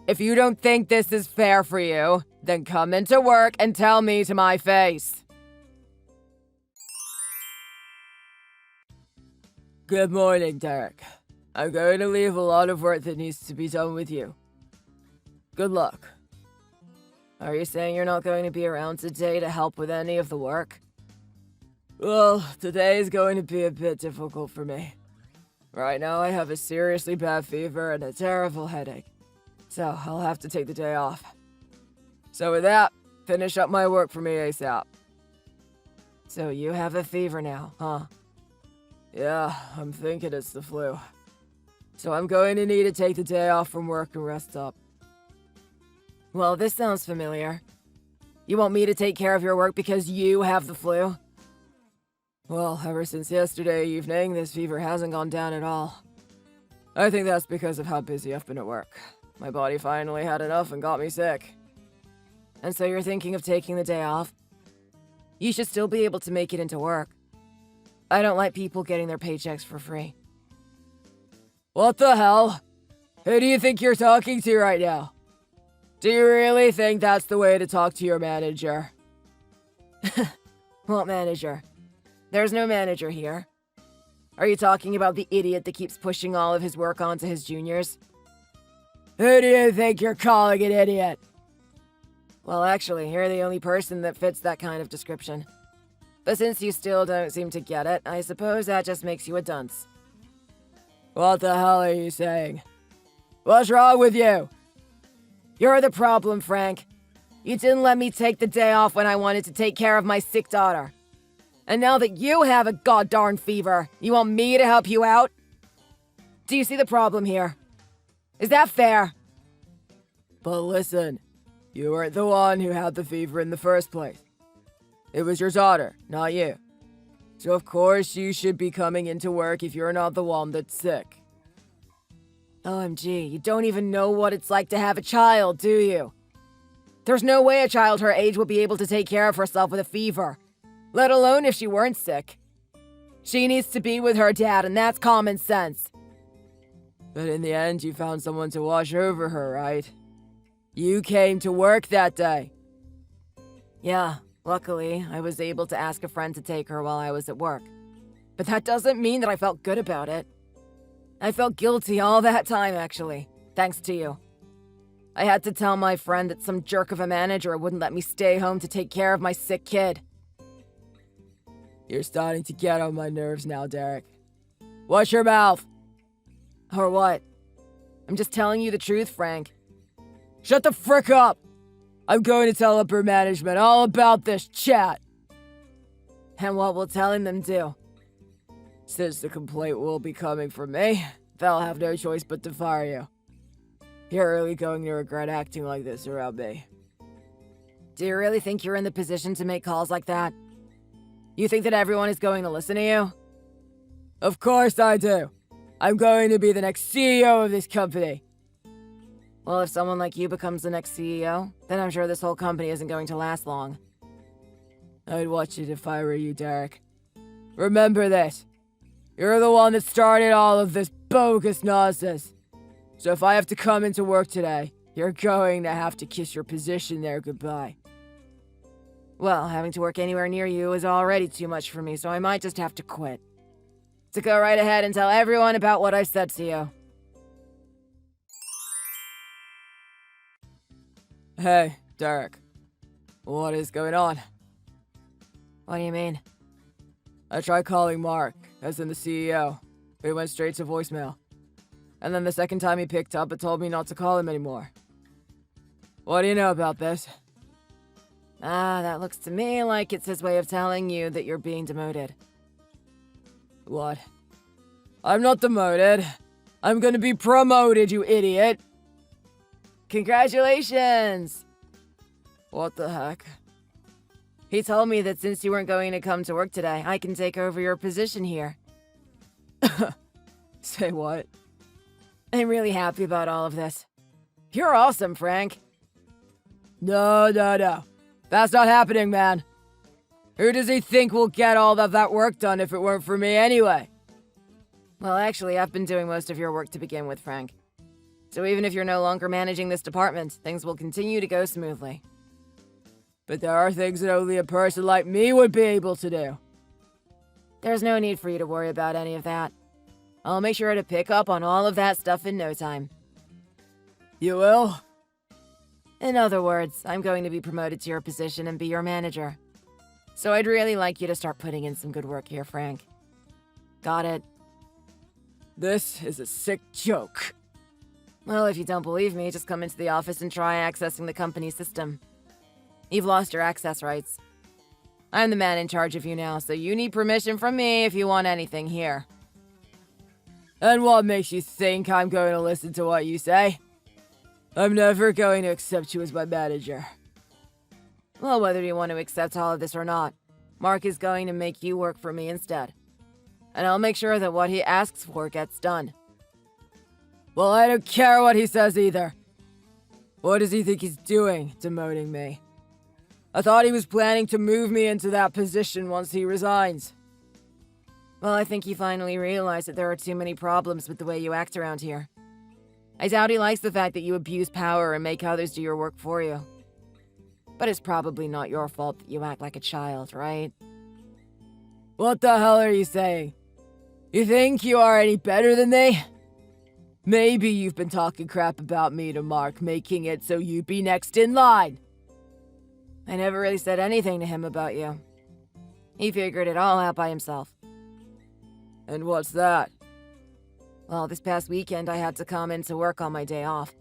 If you don't think this is fair for you, then come into work and tell me to my face. Good morning, Derek. I'm going to leave a lot of work that needs to be done with you. Good luck. Are you saying you're not going to be around today to help with any of the work? Well, today is going to be a bit difficult for me. Right now I have a seriously bad fever and a terrible headache, so I'll have to take the day off. So with that, finish up my work for me ASAP. So you have a fever now, huh? Yeah, I'm thinking it's the flu. So I'm going to need to take the day off from work and rest up. Well, this sounds familiar. You want me to take care of your work because you have the flu? Well, ever since yesterday evening, this fever hasn't gone down at all. I think that's because of how busy I've been at work. My body finally had enough and got me sick. And so you're thinking of taking the day off? You should still be able to make it into work. I don't like people getting their paychecks for free. What the hell? Who do you think you're talking to right now? Do you really think that's the way to talk to your manager? What manager? There's no manager here. Are you talking about the idiot that keeps pushing all of his work onto his juniors? Who do you think you're calling an idiot? Well, actually, you're the only person that fits that kind of description. But since you still don't seem to get it, I suppose that just makes you a dunce. What the hell are you saying? What's wrong with you? You're the problem, Frank. You didn't let me take the day off when I wanted to take care of my sick daughter. And now that you have a goddarn fever, you want me to help you out? Do you see the problem here? Is that fair? But listen, you weren't the one who had the fever in the first place. It was your daughter, not you. So of course you should be coming into work if you're not the one that's sick. OMG, you don't even know what it's like to have a child, do you? There's no way a child her age will be able to take care of herself with a fever, let alone if she weren't sick. She needs to be with her dad, and that's common sense. But in the end, you found someone to watch over her, right? You came to work that day. Yeah, luckily, I was able to ask a friend to take her while I was at work. But that doesn't mean that I felt good about it. I felt guilty all that time, actually, thanks to you. I had to tell my friend that some jerk of a manager wouldn't let me stay home to take care of my sick kid. You're starting to get on my nerves now, Derek. Watch your mouth! Or what? I'm just telling you the truth, Frank. Shut the frick up! I'm going to tell upper management all about this chat. And what will telling them do? Since the complaint will be coming from me, they'll have no choice but to fire you. You're really going to regret acting like this around me. Do you really think you're in the position to make calls like that? You think that everyone is going to listen to you? Of course I do. I'm going to be the next CEO of this company. Well, if someone like you becomes the next CEO, then I'm sure this whole company isn't going to last long. I'd watch it if I were you, Derek. Remember this. You're the one that started all of this bogus nonsense. So if I have to come into work today, you're going to have to kiss your position there goodbye. Well, having to work anywhere near you is already too much for me, so I might just have to quit. So go right ahead and tell everyone about what I said to you. Hey, Derek. What is going on? What do you mean? I tried calling Mark, as in the CEO, but he went straight to voicemail. And then the second time he picked up, it told me not to call him anymore. What do you know about this? That looks to me like it's his way of telling you that you're being demoted. What? I'm not demoted. I'm gonna be promoted, you idiot! Congratulations! What the heck? He told me that since you weren't going to come to work today, I can take over your position here. Say what? I'm really happy about all of this. You're awesome, Frank. No. That's not happening, man. Who does he think will get all of that work done if it weren't for me anyway? Well, actually, I've been doing most of your work to begin with, Frank. So even if you're no longer managing this department, things will continue to go smoothly. But there are things that only a person like me would be able to do. There's no need for you to worry about any of that. I'll make sure to pick up on all of that stuff in no time. You will? In other words, I'm going to be promoted to your position and be your manager. So I'd really like you to start putting in some good work here, Frank. Got it? This is a sick joke. Well, if you don't believe me, just come into the office and try accessing the company system. You've lost your access rights. I'm the man in charge of you now, so you need permission from me if you want anything here. And what makes you think I'm going to listen to what you say? I'm never going to accept you as my manager. Well, whether you want to accept all of this or not, Mark is going to make you work for me instead. And I'll make sure that what he asks for gets done. Well, I don't care what he says either. What does he think he's doing, demoting me? I thought he was planning to move me into that position once he resigns. Well, I think he finally realized that there are too many problems with the way you act around here. I doubt he likes the fact that you abuse power and make others do your work for you. But it's probably not your fault that you act like a child, right? What the hell are you saying? You think you are any better than me? Maybe you've been talking crap about me to Mark, making it so you'd be next in line. I never really said anything to him about you. He figured it all out by himself. And what's that? Well, this past weekend I had to come into work on my day off.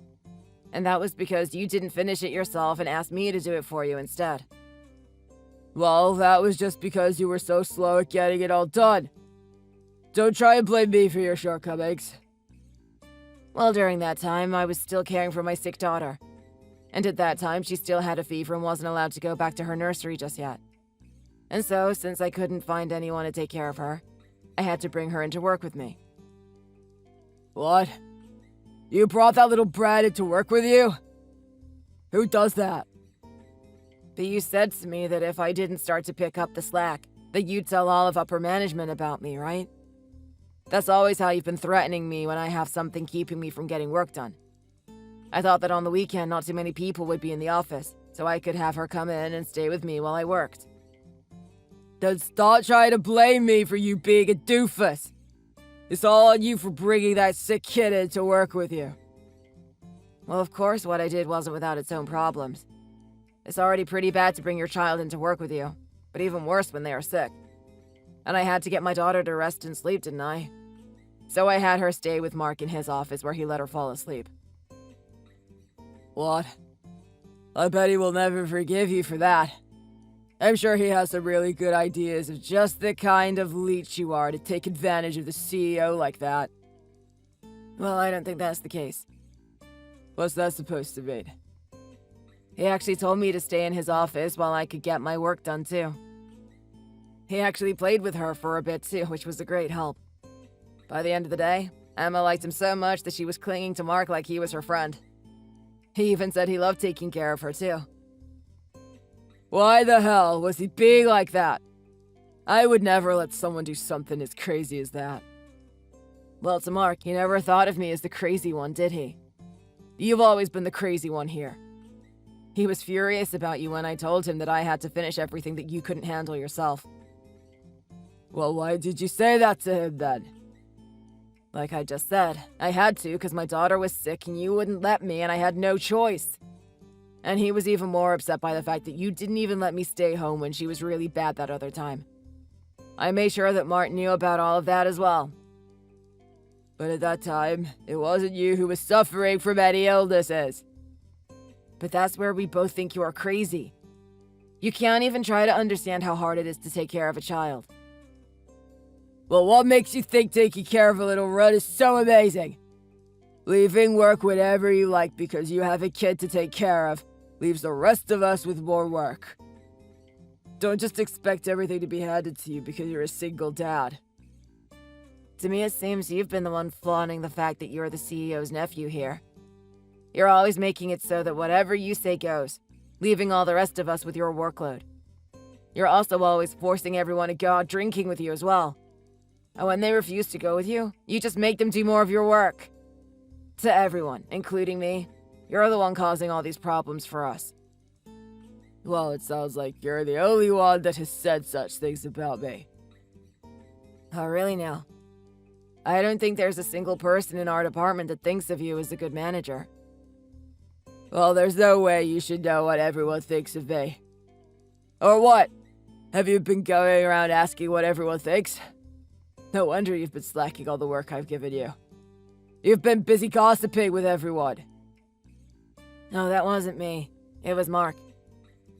And that was because you didn't finish it yourself and asked me to do it for you instead. Well, that was just because you were so slow at getting it all done. Don't try and blame me for your shortcomings. Well, during that time, I was still caring for my sick daughter. And at that time, she still had a fever and wasn't allowed to go back to her nursery just yet. And so, since I couldn't find anyone to take care of her, I had to bring her into work with me. What? You brought that little brat into work with you? Who does that? But you said to me that if I didn't start to pick up the slack, that you'd tell all of upper management about me, right? That's always how you've been threatening me when I have something keeping me from getting work done. I thought that on the weekend not too many people would be in the office, so I could have her come in and stay with me while I worked. Then stop trying to blame me for you being a doofus. It's all on you for bringing that sick kid in to work with you. Well, of course, what I did wasn't without its own problems. It's already pretty bad to bring your child in to work with you, but even worse when they are sick. And I had to get my daughter to rest and sleep, didn't I? So I had her stay with Mark in his office where he let her fall asleep. What? I bet he will never forgive you for that. I'm sure he has some really good ideas of just the kind of leech you are to take advantage of the CEO like that. Well, I don't think that's the case. What's that supposed to mean? He actually told me to stay in his office while I could get my work done too. He actually played with her for a bit too, which was a great help. By the end of the day, Emma liked him so much that she was clinging to Mark like he was her friend. He even said he loved taking care of her too. Why the hell was he being like that? I would never let someone do something as crazy as that. Well, to Mark, he never thought of me as the crazy one, did he? You've always been the crazy one here. He was furious about you when I told him that I had to finish everything that you couldn't handle yourself. Well, why did you say that to him then? Like I just said, I had to because my daughter was sick and you wouldn't let me and I had no choice. And he was even more upset by the fact that you didn't even let me stay home when she was really bad that other time. I made sure that Martin knew about all of that as well. But at that time, it wasn't you who was suffering from any illnesses. But that's where we both think you are crazy. You can't even try to understand how hard it is to take care of a child. Well, what makes you think taking care of a little runt is so amazing? Leaving work whenever you like because you have a kid to take care of leaves the rest of us with more work. Don't just expect everything to be handed to you because you're a single dad. To me, it seems you've been the one flaunting the fact that you're the CEO's nephew here. You're always making it so that whatever you say goes, leaving all the rest of us with your workload. You're also always forcing everyone to go out drinking with you as well. And when they refuse to go with you, you just make them do more of your work. To everyone, including me, you're the one causing all these problems for us. Well, it sounds like you're the only one that has said such things about me. Oh, really now? I don't think there's a single person in our department that thinks of you as a good manager. Well, there's no way you should know what everyone thinks of me. Or what? Have you been going around asking what everyone thinks? No wonder you've been slacking all the work I've given you. You've been busy gossiping with everyone. No, that wasn't me. It was Mark.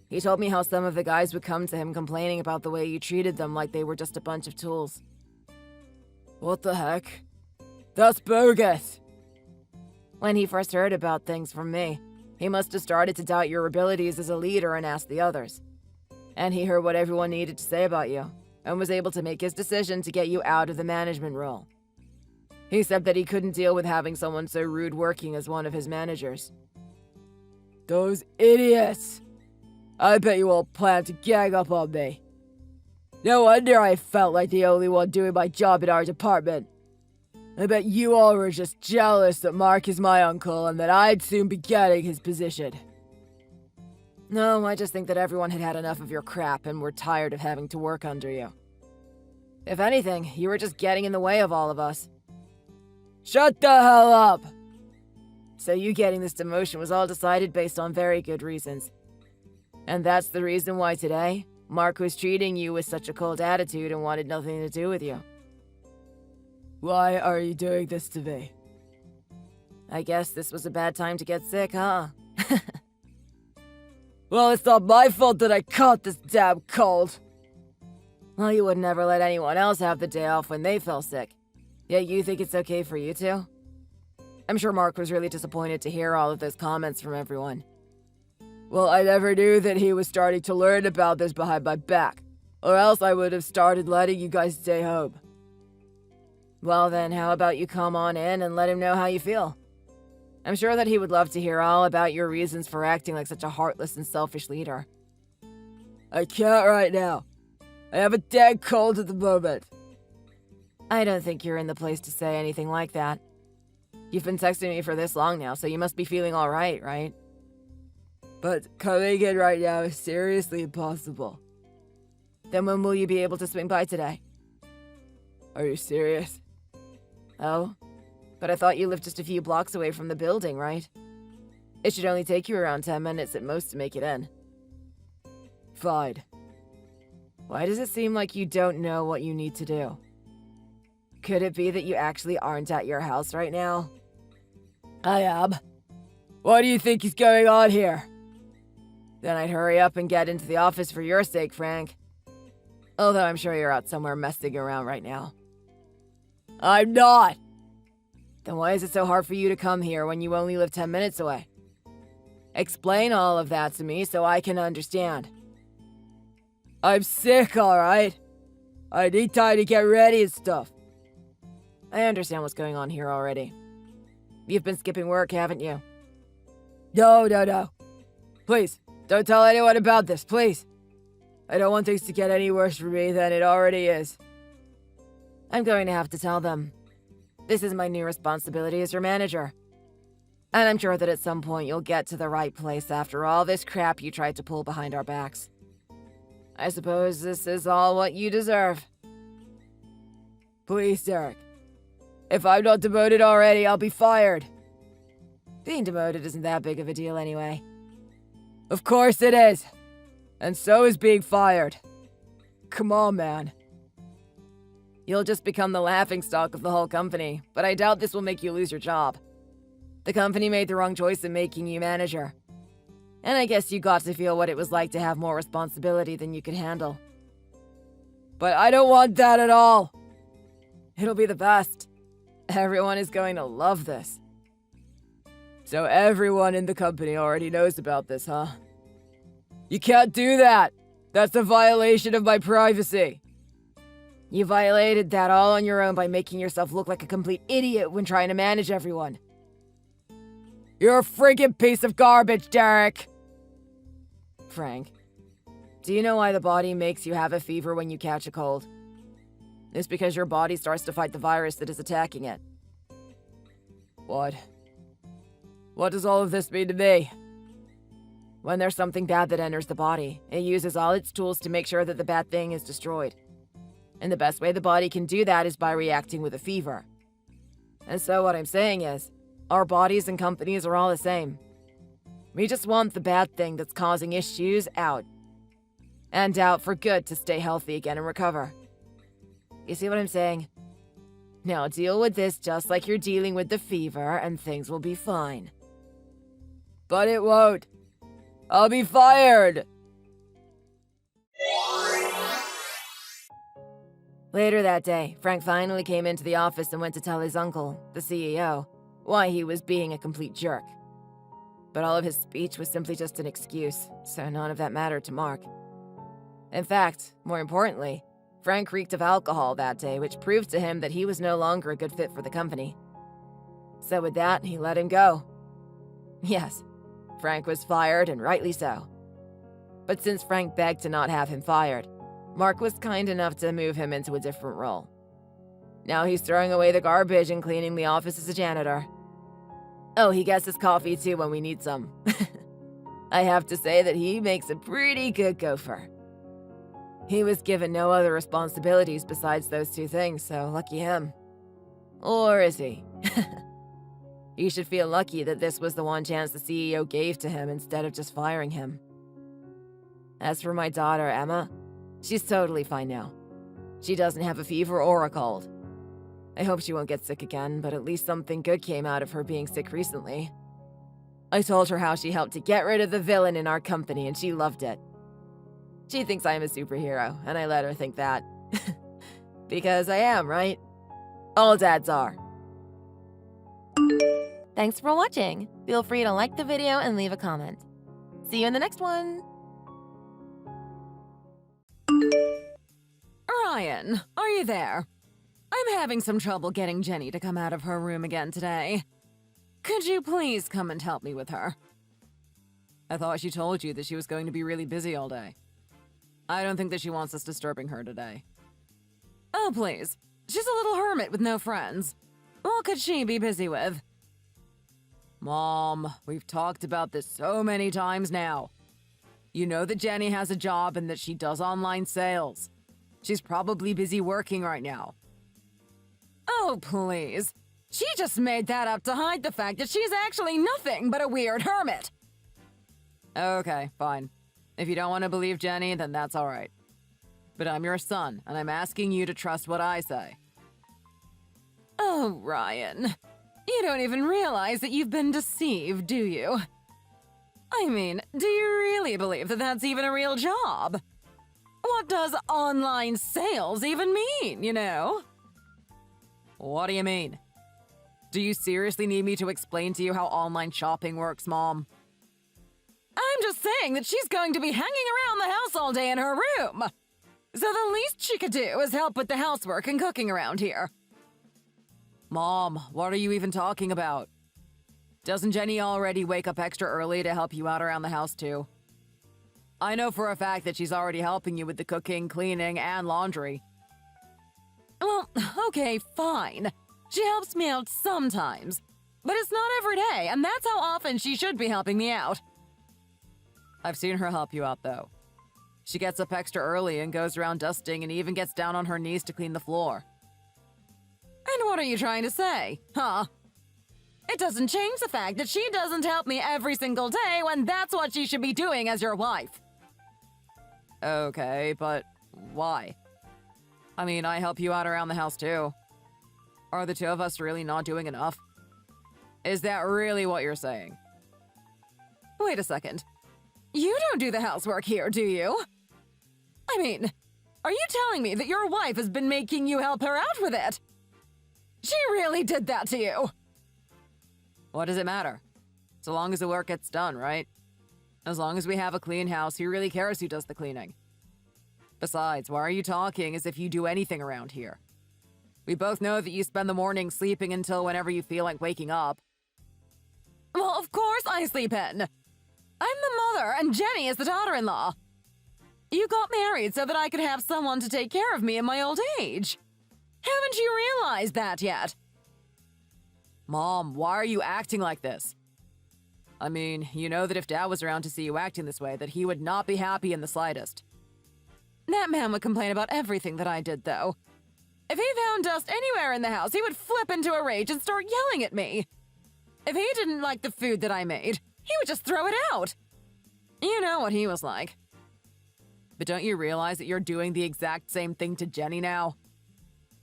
He told me how some of the guys would come to him complaining about the way you treated them like they were just a bunch of tools. What the heck? That's bogus! When he first heard about things from me, he must have started to doubt your abilities as a leader and asked the others. And he heard what everyone needed to say about you, and was able to make his decision to get you out of the management role. He said that he couldn't deal with having someone so rude working as one of his managers. Those idiots! I bet you all planned to gang up on me. No wonder I felt like the only one doing my job in our department. I bet you all were just jealous that Mark is my uncle and that I'd soon be getting his position. No, I just think that everyone had had enough of your crap and were tired of having to work under you. If anything, you were just getting in the way of all of us. Shut the hell up! So you getting this demotion was all decided based on very good reasons. And that's the reason why today, Mark was treating you with such a cold attitude and wanted nothing to do with you. Why are you doing this to me? I guess this was a bad time to get sick, huh? Well, it's not my fault that I caught this damn cold. Well, you would never let anyone else have the day off when they fell sick. Yet you think it's okay for you to? I'm sure Mark was really disappointed to hear all of those comments from everyone. Well, I never knew that he was starting to learn about this behind my back, or else I would have started letting you guys stay home. Well then, how about you come on in and let him know how you feel? I'm sure that he would love to hear all about your reasons for acting like such a heartless and selfish leader. I can't right now. I have a dead cold at the moment. I don't think you're in the place to say anything like that. You've been texting me for this long now, so you must be feeling alright, right? But coming in right now is seriously impossible. Then when will you be able to swing by today? Are you serious? Oh? But I thought you lived just a few blocks away from the building, right? It should only take you around 10 minutes at most to make it in. Fine. Why does it seem like you don't know what you need to do? Could it be that you actually aren't at your house right now? I am. What do you think is going on here? Then I'd hurry up and get into the office for your sake, Frank. Although I'm sure you're out somewhere messing around right now. I'm not! Then why is it so hard for you to come here when you only live 10 minutes away? Explain all of that to me so I can understand. I'm sick, alright? I need time to get ready and stuff. I understand what's going on here already. You've been skipping work, haven't you? No. Please, don't tell anyone about this, please. I don't want things to get any worse for me than it already is. I'm going to have to tell them. This is my new responsibility as your manager. And I'm sure that at some point you'll get to the right place after all this crap you tried to pull behind our backs. I suppose this is all what you deserve. Please, Derek. If I'm not demoted already, I'll be fired. Being demoted isn't that big of a deal anyway. Of course it is. And so is being fired. Come on, man. You'll just become the laughingstock of the whole company, but I doubt this will make you lose your job. The company made the wrong choice in making you manager. And I guess you got to feel what it was like to have more responsibility than you could handle. But I don't want that at all. It'll be the best. Everyone is going to love this. So everyone in the company already knows about this, huh? You can't do that! That's a violation of my privacy! You violated that all on your own by making yourself look like a complete idiot when trying to manage everyone. You're a friggin' piece of garbage, Derek! Frank, do you know why the body makes you have a fever when you catch a cold? is because your body starts to fight the virus that is attacking it. What? What does all of this mean to me? When there's something bad that enters the body, it uses all its tools to make sure that the bad thing is destroyed. And the best way the body can do that is by reacting with a fever. And so what I'm saying is, our bodies and companies are all the same. We just want the bad thing that's causing issues out. And out for good to stay healthy again and recover. You see what I'm saying? Now deal with this just like you're dealing with the fever and things will be fine. But it won't. I'll be fired! Later that day, Frank finally came into the office and went to tell his uncle, the CEO, why he was being a complete jerk. But all of his speech was simply just an excuse, so none of that mattered to Mark. In fact, more importantly, Frank reeked of alcohol that day, which proved to him that he was no longer a good fit for the company. So with that, he let him go. Yes, Frank was fired, and rightly so. But since Frank begged to not have him fired, Mark was kind enough to move him into a different role. Now he's throwing away the garbage and cleaning the office as a janitor. Oh, he gets his coffee too when we need some. I have to say that he makes a pretty good gopher. He was given no other responsibilities besides those two things, so lucky him. Or is he? He should feel lucky that this was the one chance the CEO gave to him instead of just firing him. As for my daughter, Emma, she's totally fine now. She doesn't have a fever or a cold. I hope she won't get sick again, but at least something good came out of her being sick recently. I told her how she helped to get rid of the villain in our company, and she loved it. She thinks I'm a superhero, and I let her think that. Because I am, right? All dads are. Thanks for watching. Feel free to like the video and leave a comment. See you in the next one. Ryan, are you there? I'm having some trouble getting Jenny to come out of her room again today. Could you please come and help me with her? I thought she told you that she was going to be really busy all day. I don't think that she wants us disturbing her today. Oh, please. She's a little hermit with no friends. What could she be busy with? Mom, we've talked about this so many times now. You know that Jenny has a job and that she does online sales. She's probably busy working right now. Oh, please. She just made that up to hide the fact that she's actually nothing but a weird hermit. Okay, fine. If you don't want to believe Jenny, then that's all right. But I'm your son, and I'm asking you to trust what I say. Oh, Ryan. You don't even realize that you've been deceived, do you? I mean, do you really believe that that's even a real job? What does online sales even mean, you know? What do you mean? Do you seriously need me to explain to you how online shopping works, Mom? I'm just saying that she's going to be hanging around the house all day in her room. So the least she could do is help with the housework and cooking around here. Mom, what are you even talking about? Doesn't Jenny already wake up extra early to help you out around the house too? I know for a fact that she's already helping you with the cooking, cleaning, and laundry. Well, okay, fine. She helps me out sometimes. But it's not every day, and that's how often she should be helping me out. I've seen her help you out, though. She gets up extra early and goes around dusting and even gets down on her knees to clean the floor. And what are you trying to say, huh? It doesn't change the fact that she doesn't help me every single day when that's what she should be doing as your wife. Okay, but why? I mean, I help you out around the house too. Are the two of us really not doing enough? Is that really what you're saying? Wait a second. You don't do the housework here, do you? I mean, are you telling me that your wife has been making you help her out with it? She really did that to you. What does it matter? So long as the work gets done, right? As long as we have a clean house, who really cares who does the cleaning? Besides, why are you talking as if you do anything around here? We both know that you spend the morning sleeping until whenever you feel like waking up. Well, of course I sleep in. I'm the mother, and Jenny is the daughter-in-law. You got married so that I could have someone to take care of me in my old age. Haven't you realized that yet? Mom, why are you acting like this? I mean, you know that if Dad was around to see you acting this way, that he would not be happy in the slightest. That man would complain about everything that I did, though. If he found dust anywhere in the house, he would flip into a rage and start yelling at me. If he didn't like the food that I made, he would just throw it out. You know what he was like. But don't you realize that you're doing the exact same thing to Jenny now?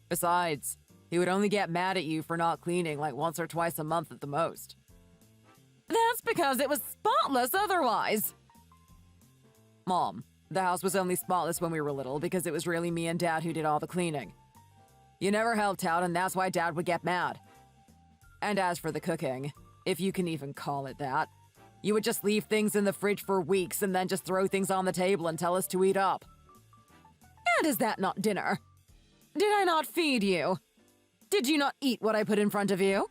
Besides, he would only get mad at you for not cleaning like once or twice a month at the most. That's because it was spotless otherwise. Mom, the house was only spotless when we were little because it was really me and Dad who did all the cleaning. You never helped out, and that's why Dad would get mad. And as for the cooking, if you can even call it that, you would just leave things in the fridge for weeks and then just throw things on the table and tell us to eat up. And is that not dinner? Did I not feed you? Did you not eat what I put in front of you?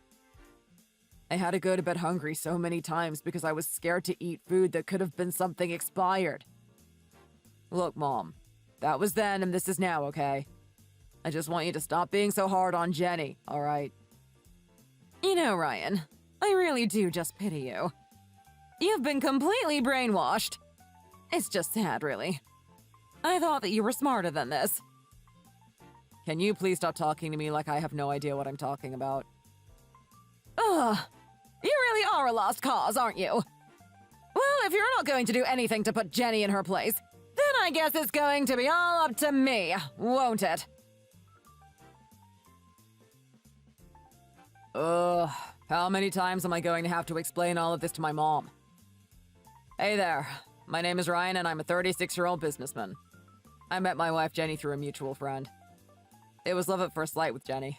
I had to go to bed hungry so many times because I was scared to eat food that could have been something expired. Look, Mom, that was then and this is now, okay? I just want you to stop being so hard on Jenny, all right? You know, Ryan, I really do just pity you. You've been completely brainwashed. It's just sad, really. I thought that you were smarter than this. Can you please stop talking to me like I have no idea what I'm talking about? Ugh, you really are a lost cause, aren't you? Well, if you're not going to do anything to put Jenny in her place, then I guess it's going to be all up to me, won't it? Ugh, how many times am I going to have to explain all of this to my mom? Hey there, my name is Ryan and I'm a 36-year-old businessman. I met my wife Jenny through a mutual friend. It was love at first sight with Jenny.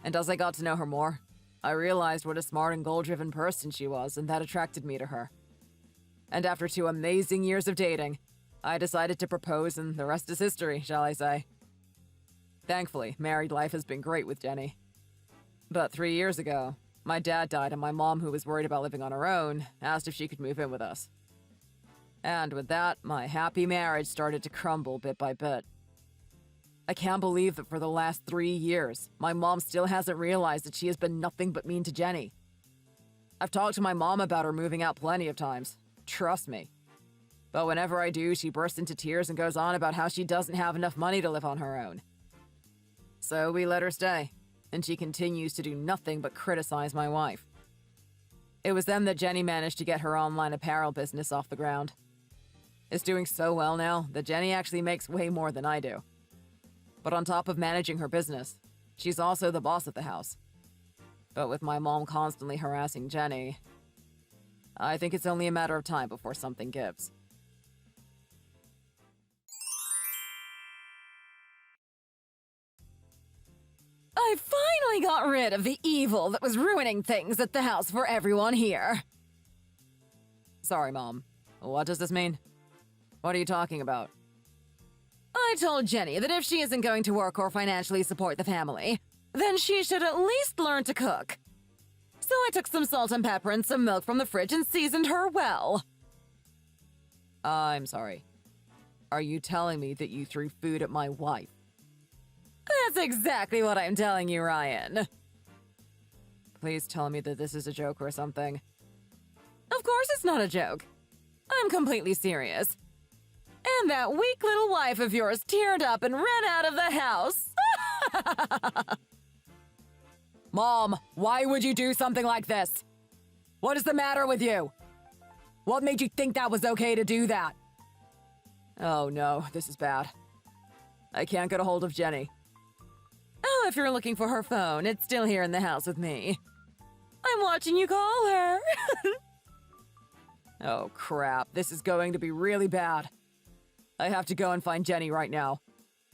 And as I got to know her more, I realized what a smart and goal-driven person she was, and that attracted me to her. And after 2 amazing years of dating, I decided to propose and the rest is history, shall I say. Thankfully, married life has been great with Jenny. But 3 years ago, my dad died and my mom, who was worried about living on her own, asked if she could move in with us. And with that, my happy marriage started to crumble bit by bit. I can't believe that for the last 3 years, my mom still hasn't realized that she has been nothing but mean to Jenny. I've talked to my mom about her moving out plenty of times. Trust me. But whenever I do, she bursts into tears and goes on about how she doesn't have enough money to live on her own. So we let her stay. And she continues to do nothing but criticize my wife. It was then that Jenny managed to get her online apparel business off the ground. It's doing so well now that Jenny actually makes way more than I do. But on top of managing her business, she's also the boss of the house. But with my mom constantly harassing Jenny, I think it's only a matter of time before something gives. I finally got rid of the evil that was ruining things at the house for everyone here. Sorry, Mom. What does this mean? What are you talking about? I told Jenny that if she isn't going to work or financially support the family, then she should at least learn to cook. So I took some salt and pepper and some milk from the fridge and seasoned her well. I'm sorry. Are you telling me that you threw food at my wife? That's exactly what I'm telling you, Ryan. Please tell me that this is a joke or something. Of course it's not a joke. I'm completely serious. And that weak little wife of yours teared up and ran out of the house. Mom, why would you do something like this? What is the matter with you? What made you think that was okay to do that? Oh no, this is bad. I can't get a hold of Jenny. Oh, if you're looking for her phone, it's still here in the house with me. I'm watching you call her. Oh crap, this is going to be really bad. I have to go and find Jenny right now.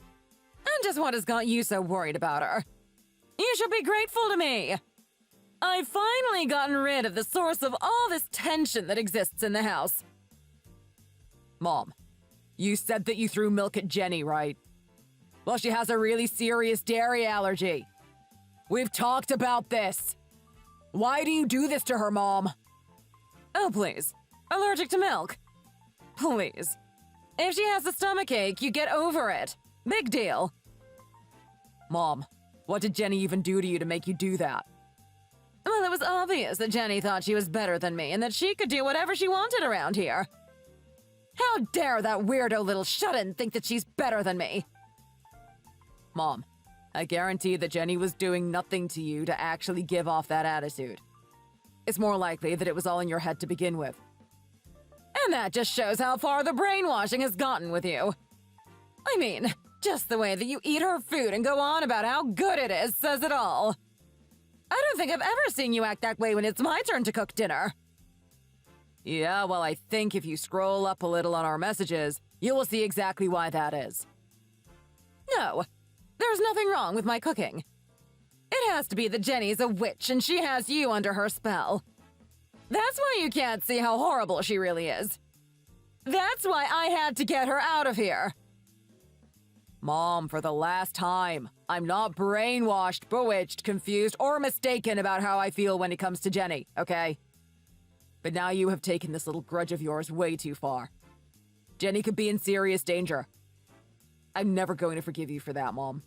And just what has got you so worried about her? You should be grateful to me. I've finally gotten rid of the source of all this tension that exists in the house. Mom, you said that you threw milk at Jenny, right? Well, she has a really serious dairy allergy. We've talked about this. Why do you do this to her, Mom? Oh, please. Allergic to milk? Please. If she has a stomachache, you get over it. Big deal. Mom, What did Jenny even do to you to make you do that? Well, it was obvious that Jenny thought she was better than me and that she could do whatever she wanted around here. How dare that weirdo little shut-in think that she's better than me? Mom, I guarantee that Jenny was doing nothing to you to actually give off that attitude. It's more likely that it was all in your head to begin with. And that just shows how far the brainwashing has gotten with you. I mean, just the way that you eat her food and go on about how good it is says it all. I don't think I've ever seen you act that way when it's my turn to cook dinner. Yeah, well, I think if you scroll up a little on our messages, you will see exactly why that is. No, there's nothing wrong with my cooking. It has to be that Jenny's a witch and she has you under her spell. That's why you can't see how horrible she really is. That's why I had to get her out of here. Mom, for the last time, I'm not brainwashed, bewitched, confused, or mistaken about how I feel when it comes to Jenny, okay? But now you have taken this little grudge of yours way too far. Jenny could be in serious danger. I'm never going to forgive you for that, Mom.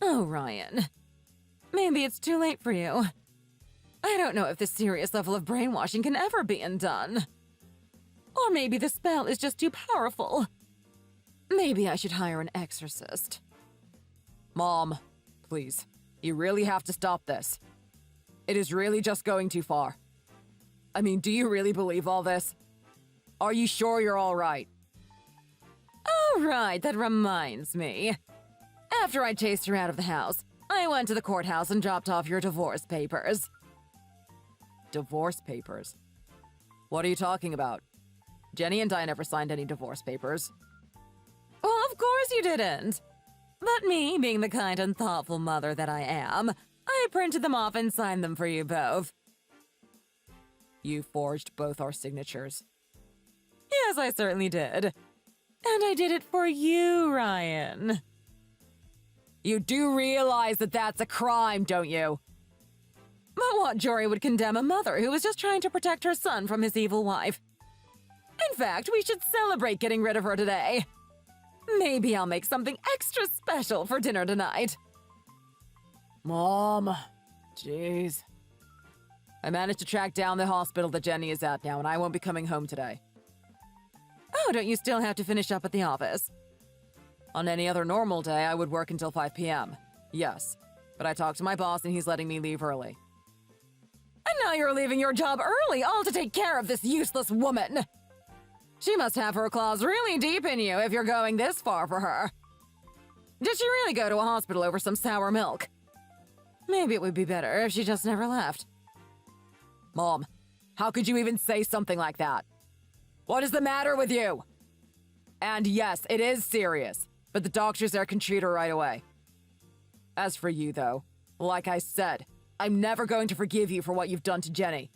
Oh, Ryan. Maybe it's too late for you. I don't know if this serious level of brainwashing can ever be undone. Or maybe the spell is just too powerful. Maybe I should hire an exorcist. Mom, please. You really have to stop this. It is really just going too far. I mean, do you really believe all this? Are you sure you're all right? Oh, right, that reminds me. After I chased her out of the house, I went to the courthouse and dropped off your divorce papers. Divorce papers? What are you talking about? Jenny and I never signed any divorce papers. Well, of course you didn't. But me, being the kind and thoughtful mother that I am, I printed them off and signed them for you both. You forged both our signatures. Yes, I certainly did. And I did it for you, Ryan. You do realize that that's a crime, don't you? But what jury would condemn a mother who was just trying to protect her son from his evil wife? In fact, we should celebrate getting rid of her today. Maybe I'll make something extra special for dinner tonight. Mom, jeez. I managed to track down the hospital that Jenny is at now, and I won't be coming home today. Oh, don't you still have to finish up at the office? On any other normal day, I would work until 5 p.m. Yes, but I talked to my boss and he's letting me leave early. And now you're leaving your job early, all to take care of this useless woman. She must have her claws really deep in you if you're going this far for her. Did she really go to a hospital over some sour milk? Maybe it would be better if she just never left. Mom, how could you even say something like that? What is the matter with you? And yes, it is serious, but the doctors there can treat her right away. As for you, though, like I said, I'm never going to forgive you for what you've done to Jenny.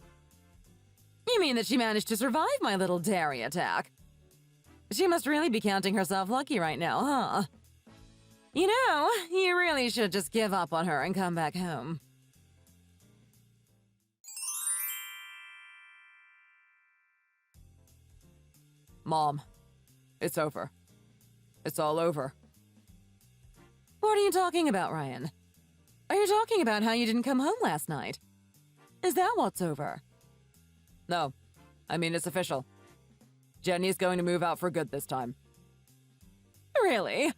You mean that she managed to survive my little dairy attack? She must really be counting herself lucky right now, huh? You know, you really should just give up on her and come back home. Mom, it's over. It's all over. What are you talking about, Ryan? Are you talking about how you didn't come home last night? Is that what's over? No. I mean, it's official. Jenny's going to move out for good this time. Really?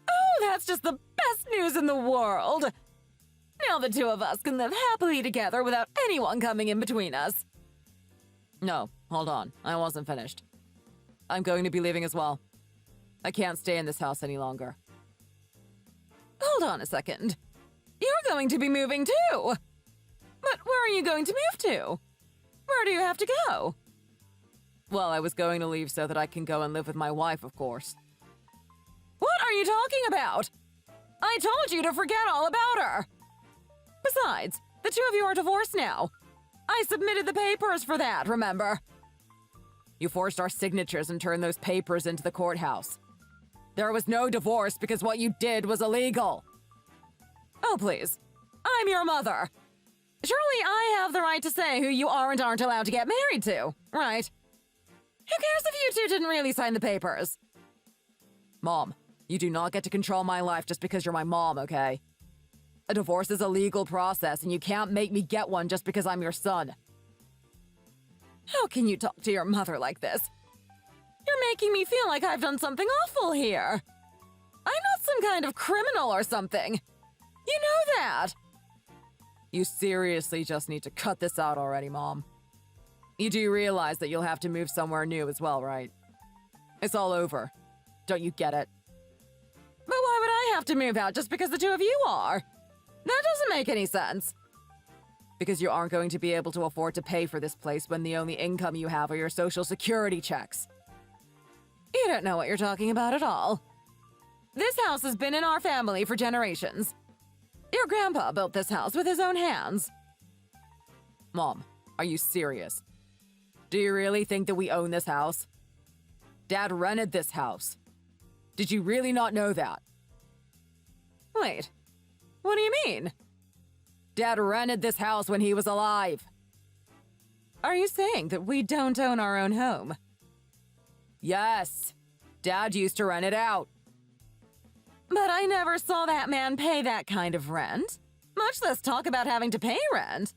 Oh, that's just the best news in the world! Now the two of us can live happily together without anyone coming in between us. No, hold on. I wasn't finished. I'm going to be leaving as well. I can't stay in this house any longer. Hold on a second. You're going to be moving too! But where are you going to move to? Where do you have to go? Well, I was going to leave so that I can go and live with my wife, of course. What are you talking about? I told you to forget all about her! Besides, the two of you are divorced now. I submitted the papers for that, remember? You forced our signatures and turned those papers into the courthouse. There was no divorce because what you did was illegal. Oh, please. I'm your mother. Surely I have the right to say who you are and aren't allowed to get married to, right? Who cares if you two didn't really sign the papers? Mom, you do not get to control my life just because you're my mom, okay? A divorce is a legal process, and you can't make me get one just because I'm your son. How can you talk to your mother like this? You're making me feel like I've done something awful here. I'm not some kind of criminal or something. You know that. You seriously just need to cut this out already, Mom. You do realize that you'll have to move somewhere new as well, right? It's all over. Don't you get it? But why would I have to move out just because the two of you are? That doesn't make any sense. Because you aren't going to be able to afford to pay for this place when the only income you have are your social security checks. You don't know what you're talking about at all. This house has been in our family for generations. Your grandpa built this house with his own hands. Mom, are you serious? Do you really think that we own this house? Dad rented this house. Did you really not know that? Wait, what do you mean? Dad rented this house when he was alive. Are you saying that we don't own our own home? Yes, Dad used to rent it out. But I never saw that man pay that kind of rent, much less talk about having to pay rent.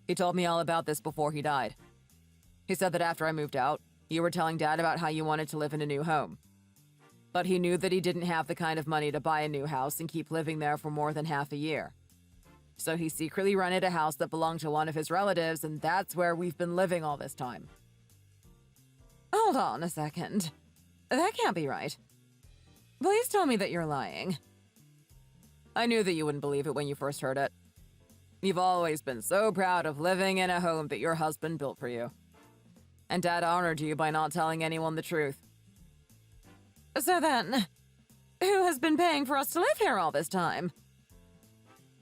He told me all about this before he died. He said that after I moved out, you were telling Dad about how you wanted to live in a new home. But he knew that he didn't have the kind of money to buy a new house and keep living there for more than half a year. So he secretly rented a house that belonged to one of his relatives, and that's where we've been living all this time. Hold on a second. That can't be right. Please tell me that you're lying. I knew that you wouldn't believe it when you first heard it. You've always been so proud of living in a home that your husband built for you. And Dad honored you by not telling anyone the truth. So then, who has been paying for us to live here all this time?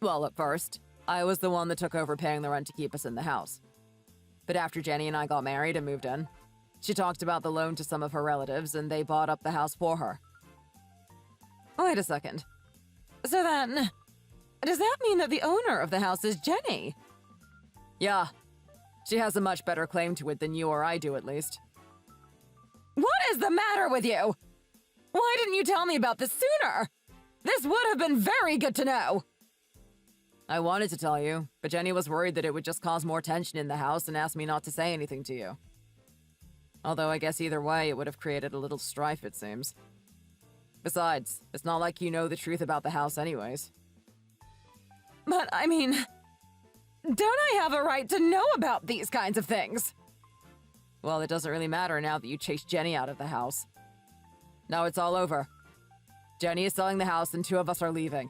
Well, at first, I was the one that took over paying the rent to keep us in the house. But after Jenny and I got married and moved in, she talked about the loan to some of her relatives and they bought up the house for her. Wait a second. So then, does that mean that the owner of the house is Jenny? Yeah. She has a much better claim to it than you or I do, at least. What is the matter with you? Why didn't you tell me about this sooner? This would have been very good to know. I wanted to tell you, but Jenny was worried that it would just cause more tension in the house and asked me not to say anything to you. Although I guess either way, it would have created a little strife, it seems. Besides, it's not like you know the truth about the house anyways. But, I mean, don't I have a right to know about these kinds of things? Well, it doesn't really matter now that you chased Jenny out of the house. Now it's all over. Jenny is selling the house and two of us are leaving.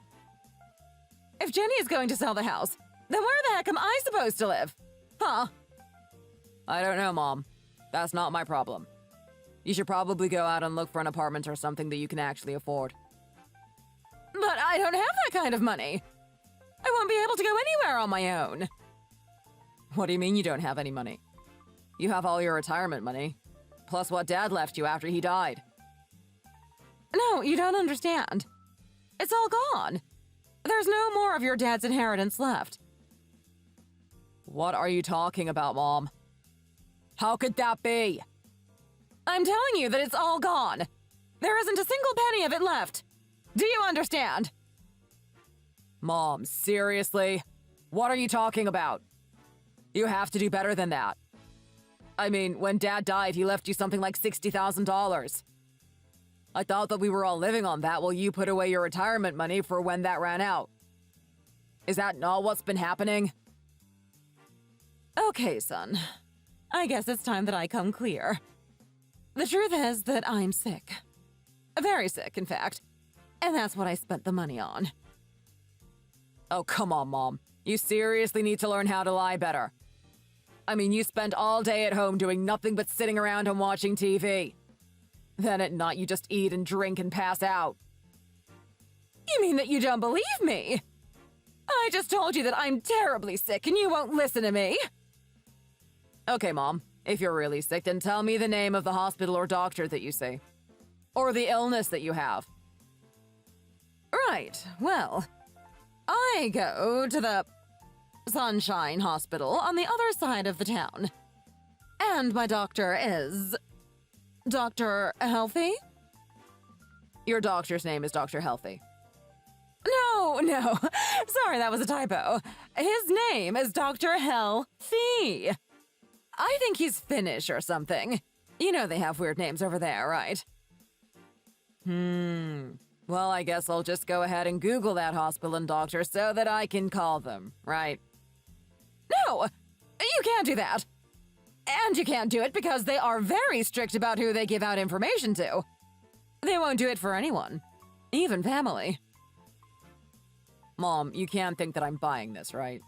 If Jenny is going to sell the house, then where the heck am I supposed to live? Huh? I don't know, Mom. That's not my problem. You should probably go out and look for an apartment or something that you can actually afford. But I don't have that kind of money. I won't be able to go anywhere on my own. What do you mean you don't have any money? You have all your retirement money, plus what Dad left you after he died. No, you don't understand. It's all gone. There's no more of your dad's inheritance left. What are you talking about, Mom? How could that be? I'm telling you that it's all gone. There isn't a single penny of it left. Do you understand? Mom, seriously? What are you talking about? You have to do better than that. I mean, when Dad died, he left you something like $60,000. I thought that we were all living on that while you put away your retirement money for when that ran out. Is that not what's been happening? Okay, son. I guess it's time that I come clear. The truth is that I'm sick. Very sick, in fact. And that's what I spent the money on. Oh, come on, Mom. You seriously need to learn how to lie better. I mean, you spend all day at home doing nothing but sitting around and watching TV. Then at night you just eat and drink and pass out. You mean that you don't believe me? I just told you that I'm terribly sick and you won't listen to me. Okay, Mom. If you're really sick, then tell me the name of the hospital or doctor that you see. Or the illness that you have. Right, well, I go to the Sunshine Hospital on the other side of the town. And my doctor is Dr. Healthy? Your doctor's name is Dr. Healthy. No, Oh, no. Sorry, that was a typo. His name is Dr. Hell Fee. I think he's Finnish or something. You know they have weird names over there, right? Well, I guess I'll just go ahead and Google that hospital and doctor so that I can call them, right? No! You can't do that! And you can't do it because they are very strict about who they give out information to. They won't do it for anyone, even family. Mom, you can't think that I'm buying this, right?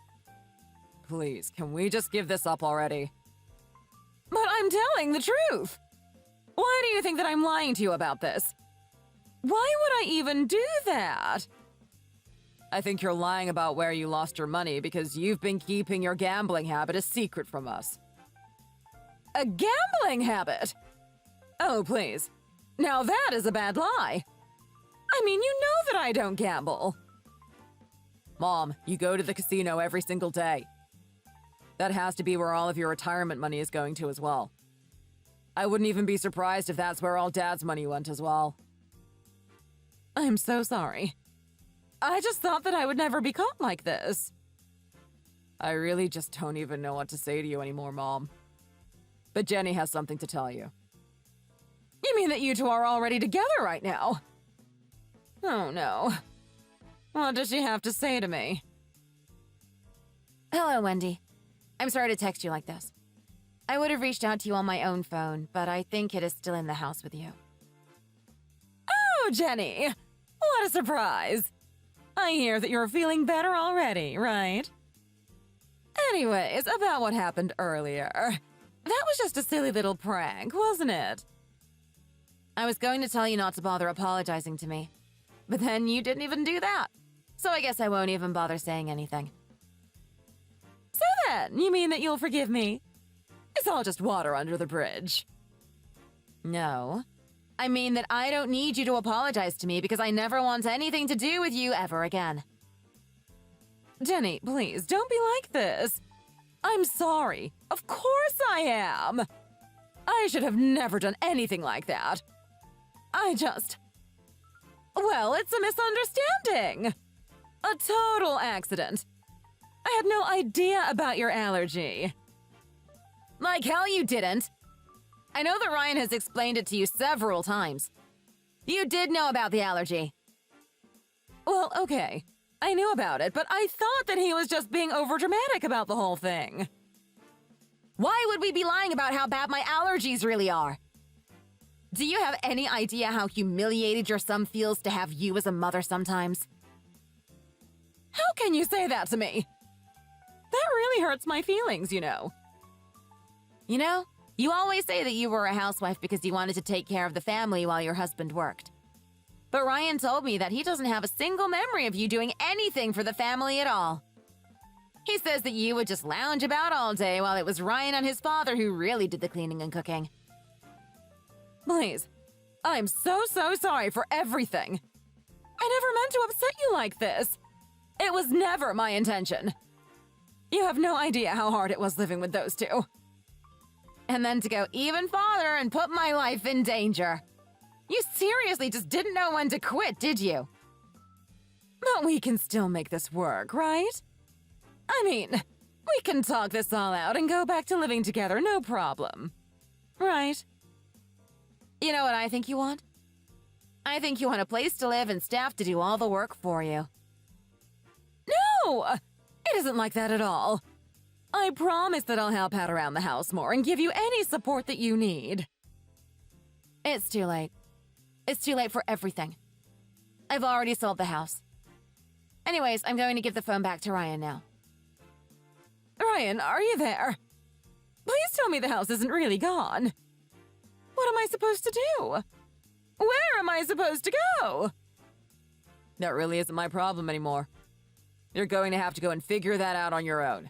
Please, can we just give this up already? But I'm telling the truth! Why do you think that I'm lying to you about this? Why would I even do that? I think you're lying about where you lost your money because you've been keeping your gambling habit a secret from us. A gambling habit? Oh, please. Now that is a bad lie. I mean, you know that I don't gamble. Mom, you go to the casino every single day. That has to be where all of your retirement money is going to as well. I wouldn't even be surprised if that's where all Dad's money went as well. I'm so sorry. I just thought that I would never be caught like this. I really just don't even know what to say to you anymore, Mom. But Jenny has something to tell you. You mean that you two are already together right now? Oh no. What does she have to say to me? Hello, Wendy. I'm sorry to text you like this. I would have reached out to you on my own phone, but I think it is still in the house with you. Oh, Jenny! What a surprise! I hear that you're feeling better already, right? Anyways, about what happened earlier. That was just a silly little prank, wasn't it? I was going to tell you not to bother apologizing to me, but then you didn't even do that. So I guess I won't even bother saying anything. So then, you mean that you'll forgive me? It's all just water under the bridge. No. I mean that I don't need you to apologize to me because I never want anything to do with you ever again. Jenny, please, don't be like this. I'm sorry. Of course I am. I should have never done anything like that. Well, it's a misunderstanding. A total accident. I had no idea about your allergy. Like hell you didn't. I know that Ryan has explained it to you several times. You did know about the allergy. Well, okay. I knew about it, but I thought that he was just being overdramatic about the whole thing. Why would we be lying about how bad my allergies really are? Do you have any idea how humiliated your son feels to have you as a mother sometimes? How can you say that to me? That really hurts my feelings, you know. You know, you always say that you were a housewife because you wanted to take care of the family while your husband worked. But Ryan told me that he doesn't have a single memory of you doing anything for the family at all. He says that you would just lounge about all day while it was Ryan and his father who really did the cleaning and cooking. Please, I'm so sorry for everything. I never meant to upset you like this. It was never my intention. You have no idea how hard it was living with those two. And then to go even farther and put my life in danger. You seriously just didn't know when to quit, did you? But we can still make this work, right? I mean, we can talk this all out and go back to living together, no problem. Right? You know what I think you want? I think you want a place to live and staff to do all the work for you. No! It isn't like that at all. I promise that I'll help out around the house more and give you any support that you need. It's too late. It's too late for everything. I've already sold the house. Anyways, I'm going to give the phone back to Ryan now. Ryan, are you there? Please tell me the house isn't really gone. What am I supposed to do? Where am I supposed to go? That really isn't my problem anymore. You're going to have to go and figure that out on your own.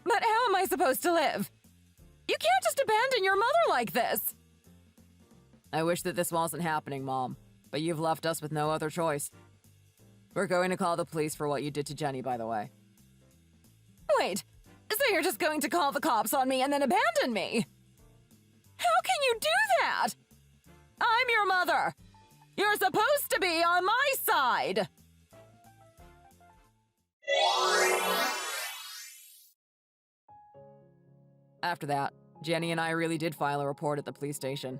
But how am I supposed to live? You can't just abandon your mother like this. I wish that this wasn't happening, Mom, but you've left us with no other choice. We're going to call the police for what you did to Jenny, by the way. Wait, so you're just going to call the cops on me and then abandon me? How can you do that? I'm your mother. You're supposed to be on my side. After that, Jenny and I really did file a report at the police station.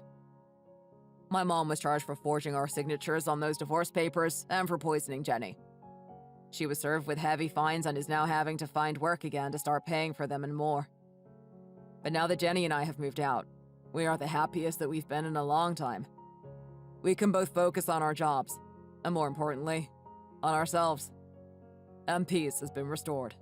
My mom was charged for forging our signatures on those divorce papers and for poisoning Jenny. She was served with heavy fines and is now having to find work again to start paying for them and more. But now that Jenny and I have moved out, we are the happiest that we've been in a long time. We can both focus on our jobs, and more importantly, on ourselves. And peace has been restored.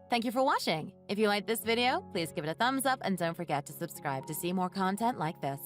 Thank you for watching. If you liked this video, please give it a thumbs up and don't forget to subscribe to see more content like this.